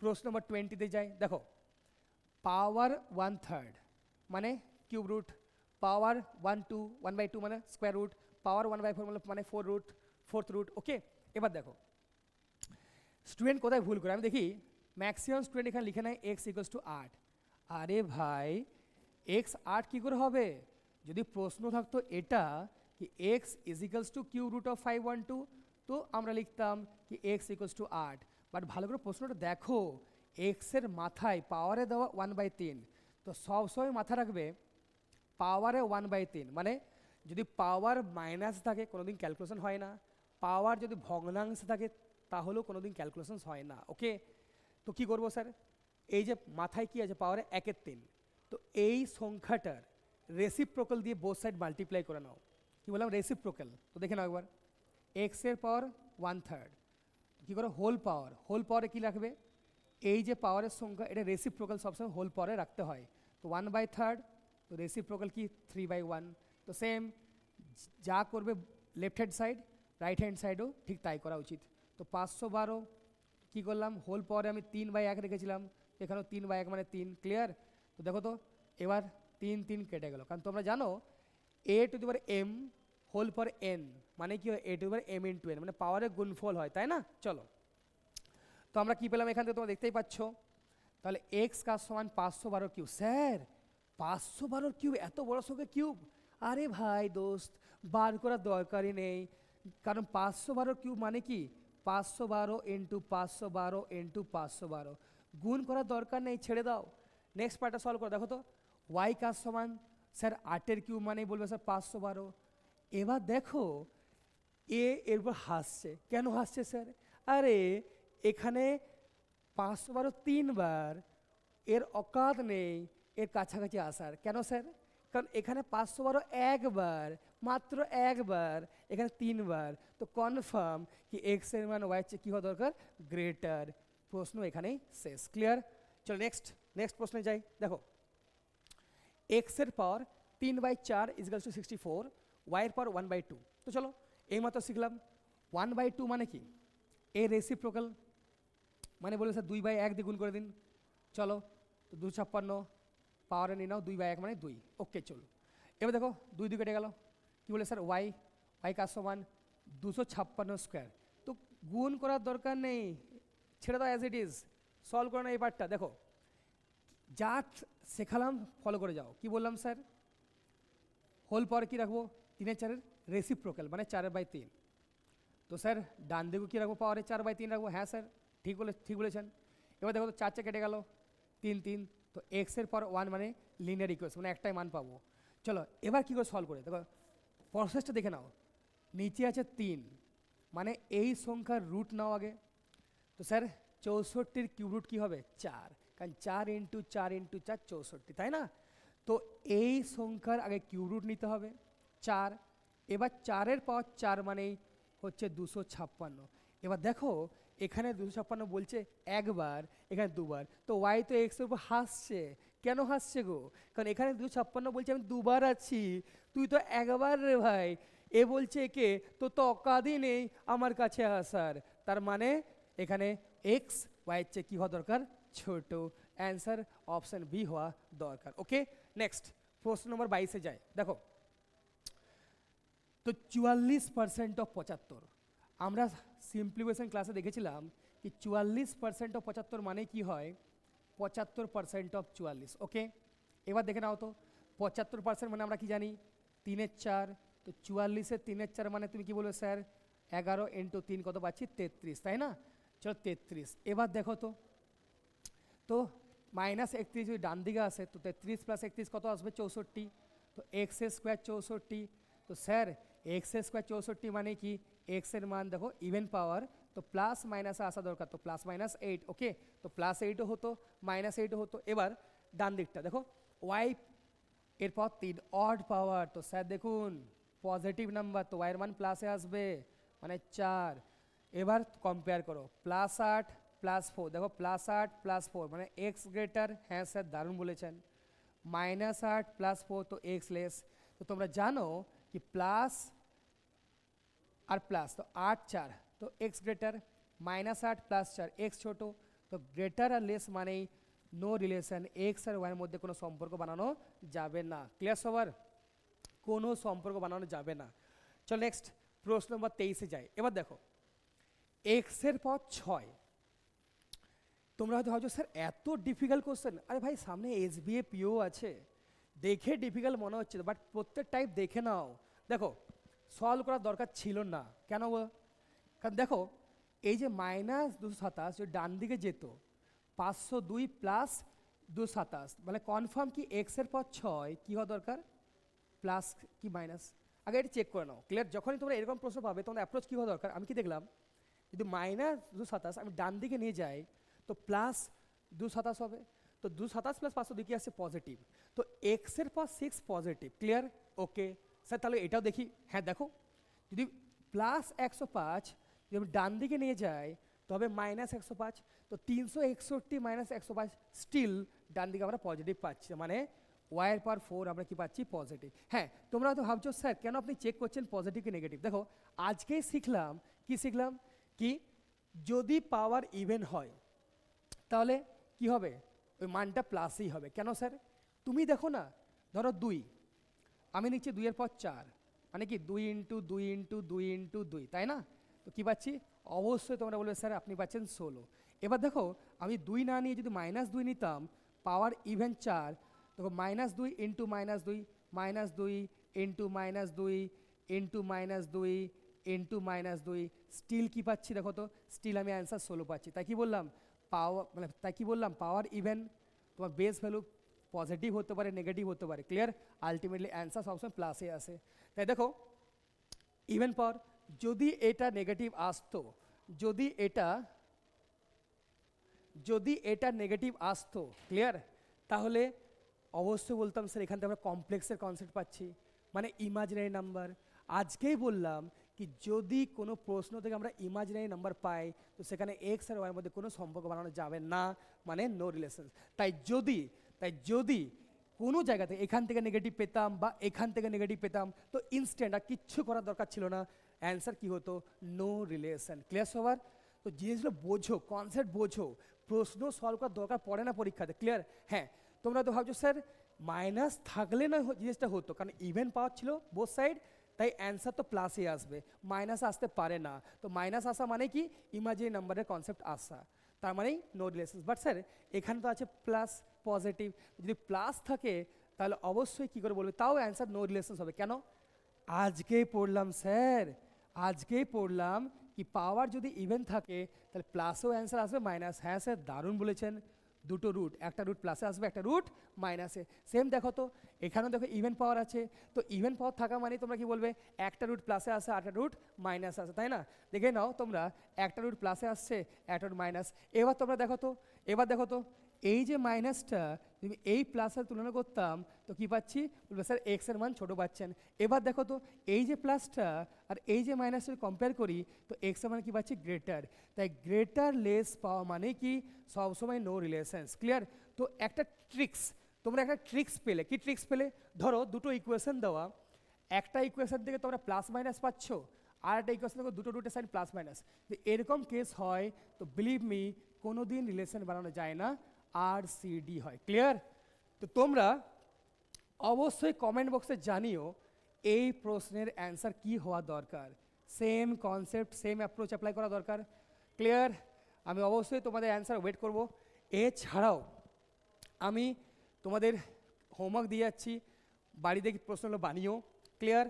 প্রশ্ন নম্বর 20তে যাই, দেখো পাওয়ার 1/3 মানে কিউব রুট, পাওয়ার 1/2 মানে স্কোয়ার রুট, পাওয়ার 1/4 মানে 4th রুট। ওকে, এবার দেখো স্টুডেন্ট কোথায় ভুল করে, আমি দেখি ম্যাক্সিমাম স্টুডেন্ট এখানে লিখে নেয় এক্স ইকুয়ালস টু 8। আরে ভাই এক্স 8 কী করে হবে? যদি প্রশ্ন থাকতো এটা कि x equals to cube root of 512, তো আমরা লিখতাম কি x ইকুয়ালস টু 8। বাট ভালো করে প্রশ্নটা দেখো, এক্সের মাথায় পাওয়ারে দেওয়া 1/3, তো সবসময় মাথা রাখবে পাওয়ারে 1/3, মানে যদি পাওয়ার মাইনাস থাকে কোনোদিন ক্যালকুলেশন হয় না, পাওয়ার যদি ভগ্নাংশ থাকে তাহলেও কোনোদিন ক্যালকুলেশন হয় না। ওকে, তো কী করবো স্যার, এই যে মাথায় কি আছে পাওয়ারে 1/3, তো এই সংখ্যাটার রেসিপ্রোকাল দিয়ে বোথ সাইড মাল্টিপ্লাই করে নাও। কি বললাম রেসিপ্রোকাল, তো দেখে নাও একবার এক্সের পাওয়ার 1/3 কী করে হোল পাওয়ারে কী রাখবে, এই যে পাওয়ারের সংখ্যা এটা রেসিপ্রোকাল সবসময় হোল পাওয়ারে রাখতে হয়, তো 1/3, তো রেসিপ্রোকাল কি 3/1, তো সেম যা করবে left hand side right hand সাইডও ঠিক তাই করা উচিত। তো 512 কী করলাম হোল পাওয়ারে আমি 3/1 রেখেছিলাম, এখানেও 3/1 মানে 3। ক্লিয়ার? তো দেখো তো এবার 3 কেটে গেল, কারণ তোমরা জানো a⁴m হোল পাওয়ার n মানে কি হয় a⁴m × n, মানে পাওয়ারের গুণফল হয়, তাই না? চলো, তো আমরা কী পেলাম এখান থেকে তোমরা দেখতেই পাচ্ছ, তাহলে এক্স কাজ সমান 512 কিউব। স্যার 512 কিউব এত বড় সংখ্যা কিউব? আরে ভাই দোস্ত বার করার দরকারই নেই, কারণ 512 কিউব মানে কি 512 × 512 × 512, গুণ করার দরকার নেই, ছেড়ে দাও। নেক্সট পার্টটা সলভ করো, দেখো তো ওয়াই কাজ সমান স্যার 8 কিউব মানেই বলবে স্যার 512। এবার দেখো এর উপর হাসছে, কেন হাসছে স্যার? আরে এখানে 512 3বার, এর অকাত নেই এর কাছাকাছি আসার। কেন স্যার? কারণ এখানে 512 একবার, মাত্র একবার, এখানে 3বার, তো কনফার্ম কি এক্স এর মান ওয়াই চেয়ে কী হওয়া দরকার গ্রেটার। প্রশ্ন এখানেই শেষ। ক্লিয়ার? চলো নেক্সট প্রশ্নে যাই, দেখো এক্সের পাওয়ার 3/4 ইজিক্যালস টু 64, ওয়াইয়ের পাওয়ার 1/2। তো চলো এইমাত্র শিখলাম 1/2 মানে কি এ রেসিপ্রোকাল, মানে বলে স্যার 2/1 দিয়ে গুণ করে দিন। চলো, তো 256 পাওয়ারে নিয়ে নাও, 2/1 মানে 2। ওকে চলো, এবার দেখো 2 কেটে গেল, কী বলে স্যার ওয়াই কাজ সমান 256 স্কোয়ার, তো গুণ করার দরকার নেই, ছেড়ে দাও অ্যাজ ইট ইজ, সলভ করো না এই পার্টটা। দেখো যা শেখালাম ফলো করে যাও। কি বললাম স্যার? হোল পাওয়ার কী রাখবো 3/4 রেসিপ্রোকাল মানে 4/3, তো স্যার ডান দিকে কী রাখবো পাওয়ারে 4/3 রাখবো। হ্যাঁ স্যার ঠিক বলেছেন। এবার দেখো তো 4 কেটে গেল, 3, তো এক্সের পাওয়ার 1 মানে লিনিয়ার ইকুয়েশন, মানে একটাই মান পাবো। চলো এবার কী করে সলভ করে দেখো, প্রসেসটা দেখে নাও। নিচে আছে 3, মানে এই সংখ্যার রুট নাও আগে, তো স্যার 64 কিউব রুট কী হবে 4, কারণ 4 × 4 × 4 64, তাই না? তো এই সংখ্যার আগে কিউব রুট নিতে হবে 4, এবার 4-এর পাওয়ার 4 মানেই হচ্ছে 256। এবার দেখো এখানে 256 বলছে একবার, এখানে দুবার, তো ওয়াই তো এক্সের উপর হাসছে। কেন হাসছে গো? কারণ এখানে 256 বলছে আমি দুবার আছি, তুই তো একবার রে ভাই, এ বলছে একে তো অকাদই নেই আমার কাছে আসার, তার মানে এখানে এক্স ওয়াইয়ের চেয়ে কী হওয়া দরকার ছোট। অ্যান্সার অপশান বি হওয়া দরকার। ওকে, নেক্সট প্রশ্ন নম্বর 22-এ যায়, দেখো তো 44% অফ 75, আমরা সিম্পলিফিকেশন ক্লাসে দেখেছিলাম কি 44% অফ 75 মানে কি হয় 75% অফ 44। ওকে, এবার দেখে নাও তো 75% মানে আমরা কি জানি 3/4, তো 44-এর 3/4 মানে তুমি কি বলবে স্যার 11 × 3 কত পাচ্ছি 33, তাই না? চলো 33। এবার দেখো তো -31 যদি ডান দিকে আসে তো 33 + 31 কত আসবে 64, তো এক্স স্কোয়ার 64। তো স্যার এক্স স্কোয়ার 64 মানে কি এক্স এর মান দেখো ইভেন পাওয়ার, তো প্লাস মাইনাসে আসা দরকার, তো +-8, ওকে, তো +8ও হতো -8ও হতো। এবার ডান দিকটা দেখো ওয়াই এরপর 3 অড পাওয়ার, তো স্যার দেখুন পজিটিভ নাম্বার, তো ওয়াইয়ের মান প্লাসে আসবে মানে 4। এবার কম্পেয়ার করো +8 + 4, দেখো +8 + 4 মানে এক্স গ্রেটার, হ্যাঁ স্যার দারুণ বলেছেন। -8 + 4 তো এক্স লেস, তো তোমরা জানো কি প্লাস আর প্লাস তো 8 4 তো এক্স গ্রেটার, -8 + 4 এক্স ছোট, তো গ্রেটার আর লেস মানেই নো রিলেশন, এক্স আর ওয়াইয়ের মধ্যে কোনো সম্পর্ক বানানো যাবে না। ক্লিয়ার সবার? কোনো সম্পর্ক বানানো যাবে না। চল নেক্সট প্রশ্ন নম্বর 23-এ যাই। এবার দেখো এক্সের পর 6, তোমরা হয়তো ভাবছো স্যার এত ডিফিকাল্ট কোশ্চেন, আরে ভাই সামনে এসবিএ পিও আছে, দেখে ডিফিকাল্ট মনে হচ্ছে, বাট প্রত্যেক টাইপ দেখে নাও। দেখো সলভ করার দরকার ছিল না, কেন? কারণ দেখো এই যে -227 যদি ডান দিকে যেত 502 + 227 মানে কনফার্ম কি এক্সের পর 6 কি হওয়া দরকার, প্লাস কি মাইনাস? আগে এটা চেক করে নাও। ক্লিয়ার? যখনই তোমরা এরকম প্রশ্ন পাবে তোমাদের অ্যাপ্রোচ কী হওয়া দরকার, আমি কি দেখলাম যদি -227 আমি ডান দিকে নিয়ে যাই তো +227 হবে, তো 227 + 502 কি আসছে পজিটিভ, তো এক্সের পর 6 পজিটিভ। ক্লিয়ার? ওকে স্যার তাহলে এটাও দেখি। হ্যাঁ দেখো যদি +105 যদি আমি ডান দিকে নিয়ে যাই তবে -105, তো 361 - 105 স্টিল ডান দিকে আমরা পজিটিভ পাচ্ছি, মানে ওয়াইয়ের পর 4 আমরা কি পাচ্ছি পজিটিভ। হ্যাঁ তোমরা হয়তো ভাবছো স্যার কেন আপনি চেক করছেন পজিটিভ কি নেগেটিভ। দেখো আজকেই শিখলাম কি যদি পাওয়ার ইভেন হয় তাহলে কি হবে, ওই মানটা প্লাসই হবে। কেন স্যার? তুমি দেখো না, ধরো 2 আমি নিচ্ছি 2 এর পর 4 মানে কি 2 × 2 × 2 × 2, তাই না? তো কী পাচ্ছি? অবশ্যই তোমরা বলবে স্যার আপনি পাচ্ছেন 16। এবার দেখো আমি 2 না নিয়ে যদি -2 নিতাম, পাওয়ার ইভেন 4, দেখো -2 × -2 -2 × -2 × -2 স্টিল কি পাচ্ছি দেখো তো, স্টিল আমি অ্যান্সার 16 পাচ্ছি। তাই কি বললাম পাওয়ার ইভেন তোমার বেস ভ্যালু পজিটিভ হতে পারে নেগেটিভ হতে পারে। ক্লিয়ার? আলটিমেটলি অ্যান্সার সবসময় প্লাসে আসে। তাই দেখো ইভেন পাওয়ার যদি এটা নেগেটিভ আসতো, যদি এটা নেগেটিভ আসতো, ক্লিয়ার, তাহলে অবশ্যই বলতাম স্যার এখান থেকে আমরা কমপ্লেক্সের কনসেপ্ট পাচ্ছি, মানে ইমাজিনারি নাম্বার। আজকেই বললাম কি যদি কোনো প্রশ্ন থেকে আমরা ইমাজিনারি নাম্বার পাই তো সেখানে এক্স আর ওয়াইয়ের মধ্যে কোনো সম্পর্ক বানানো যাবে না, মানে নো রিলেশন। তাই যদি কোনো জায়গা থেকে এখান থেকে নেগেটিভ পেতাম বা এখান থেকে নেগেটিভ পেতাম তো ইনস্ট্যান্ট আর কিচ্ছু করার দরকার ছিল না, অ্যান্সার কি হতো নো রিলেশন। ক্লিয়ার সবার? তো জিনিসগুলো বোঝো, কনসেপ্ট বোঝো, প্রশ্ন সলভ করার দরকার পড়ে না পরীক্ষাতে। ক্লিয়ার? হ্যাঁ তোমরা তো ভাবছো স্যার মাইনাস থাকলে নয় জিনিসটা হতো, কারণ ইভেন পাওয়ার ছিল বোথ সাইড, তাই অ্যান্সার তো প্লাসই আসবে, মাইনাস আসতে পারে না। তো মাইনাস আসা মানে কি ইমাজিনারি নাম্বারের কনসেপ্ট আসা, তার মানেই নো রিলেশন। বাট স্যার এখানে তো আছে প্লাস পজিটিভ, যদি প্লাস থাকে তাহলে অবশ্যই কী করে বলবে, তাও অ্যান্সার নো রিলেশন হবে। কেন? আজকেই পড়লাম কি পাওয়ার যদি ইভেন থাকে তাহলে প্লাসও অ্যান্সার আসবে মাইনাস। হ্যাঁ স্যার দারুণ বলেছেন, দুটো রুট, একটা রুট প্লাসে আসবে একটা রুট মাইনাসে। সেম দেখো তো এখানেও দেখো ইভেন পাওয়ার আছে, তো ইভেন পাওয়ার থাকা মানে তোমরা কি বলবে একটা রুট প্লাসে আসে একটা রুট মাইনাসে আসে, তাই না? দেখে নাও তোমরা একটা রুট প্লাসে আসছে একটা রুট মাইনাস। এবার তোমরা দেখো তো এই যে মাইনাসটা তুমি এই প্লাসের তুলনা করতাম তো কি পাচ্ছি, বলবে স্যার এক্সের মান ছোটো পাচ্ছেন। এবার দেখো তো এই যে প্লাসটা আর এই যে মাইনাসটা কম্পেয়ার করি তো এক্সের মান কি পাচ্ছি গ্রেটার, তাই গ্রেটার লেস পাওয়া মানে কি সবসময় নো রিলেশনস। ক্লিয়ার? তো তোমরা একটা ট্রিক্স পেলে, কি ট্রিক্স পেলে, ধরো দুটো ইকুয়েশন দেওয়া, একটা ইকুয়েশন থেকে তোমরা প্লাস মাইনাস পাচ্ছ, আর একটা ইকুয়েশন থেকে দুটো রুটের সাইন প্লাস মাইনাস, এরকম কেস হয় তো বিলিভ মি কোনো দিন রিলেশন বানানো যায় না, RCD হয়। ক্লিয়ার? তো তোমরা অবশ্যই কমেন্ট বক্সে জানিও এই প্রশ্নের অ্যান্সার কি হওয়া দরকার, same concept same approach apply করা দরকার। ক্লিয়ার? আমি অবশ্যই তোমাদের অ্যান্সার ওয়েট করব। এছাড়াও আমি তোমাদের হোমওয়ার্ক দিয়ে যাচ্ছি, বাড়িতে প্রশ্নগুলো বানিও। ক্লিয়ার?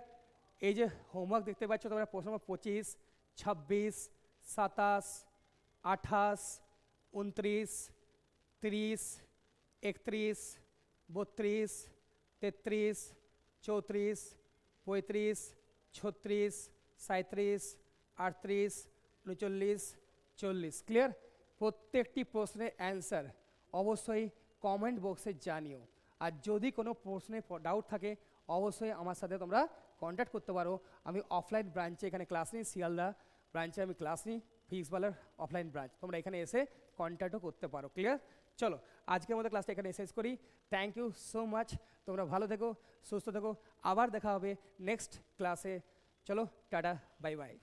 এই যে হোমওয়ার্ক দেখতে পাচ্ছ তোমরা, প্রশ্ন নম্বর 25, 26, 27, 28, 29, 30, 31, 32, 33, 34, 35, 36, 37, 38, 39, 40। ক্লিয়ার? প্রত্যেকটি প্রশ্নের অ্যান্সার অবশ্যই কমেন্ট বক্সে জানিও। আর যদি কোনো প্রশ্নে ডাউট থাকে অবশ্যই আমার সাথে তোমরা কন্ট্যাক্ট করতে পারো। আমি অফলাইন ব্রাঞ্চে এখানে ক্লাস নিই, শিয়ালদা ব্রাঞ্চে আমি ক্লাস নিই, ফিক্সবালার অফলাইন ব্রাঞ্চ, তোমরা এখানে এসে কন্ট্যাক্টও করতে পারো। ক্লিয়ার? চলো আজকের মতো ক্লাসটা এখানে শেষ করি। থ্যাংক ইউ সো মাচ, তোমরা ভালো থেকো, সুস্থ থেকো, আবার দেখা হবে নেক্সট ক্লাসে। চলো টাটা, বাই বাই।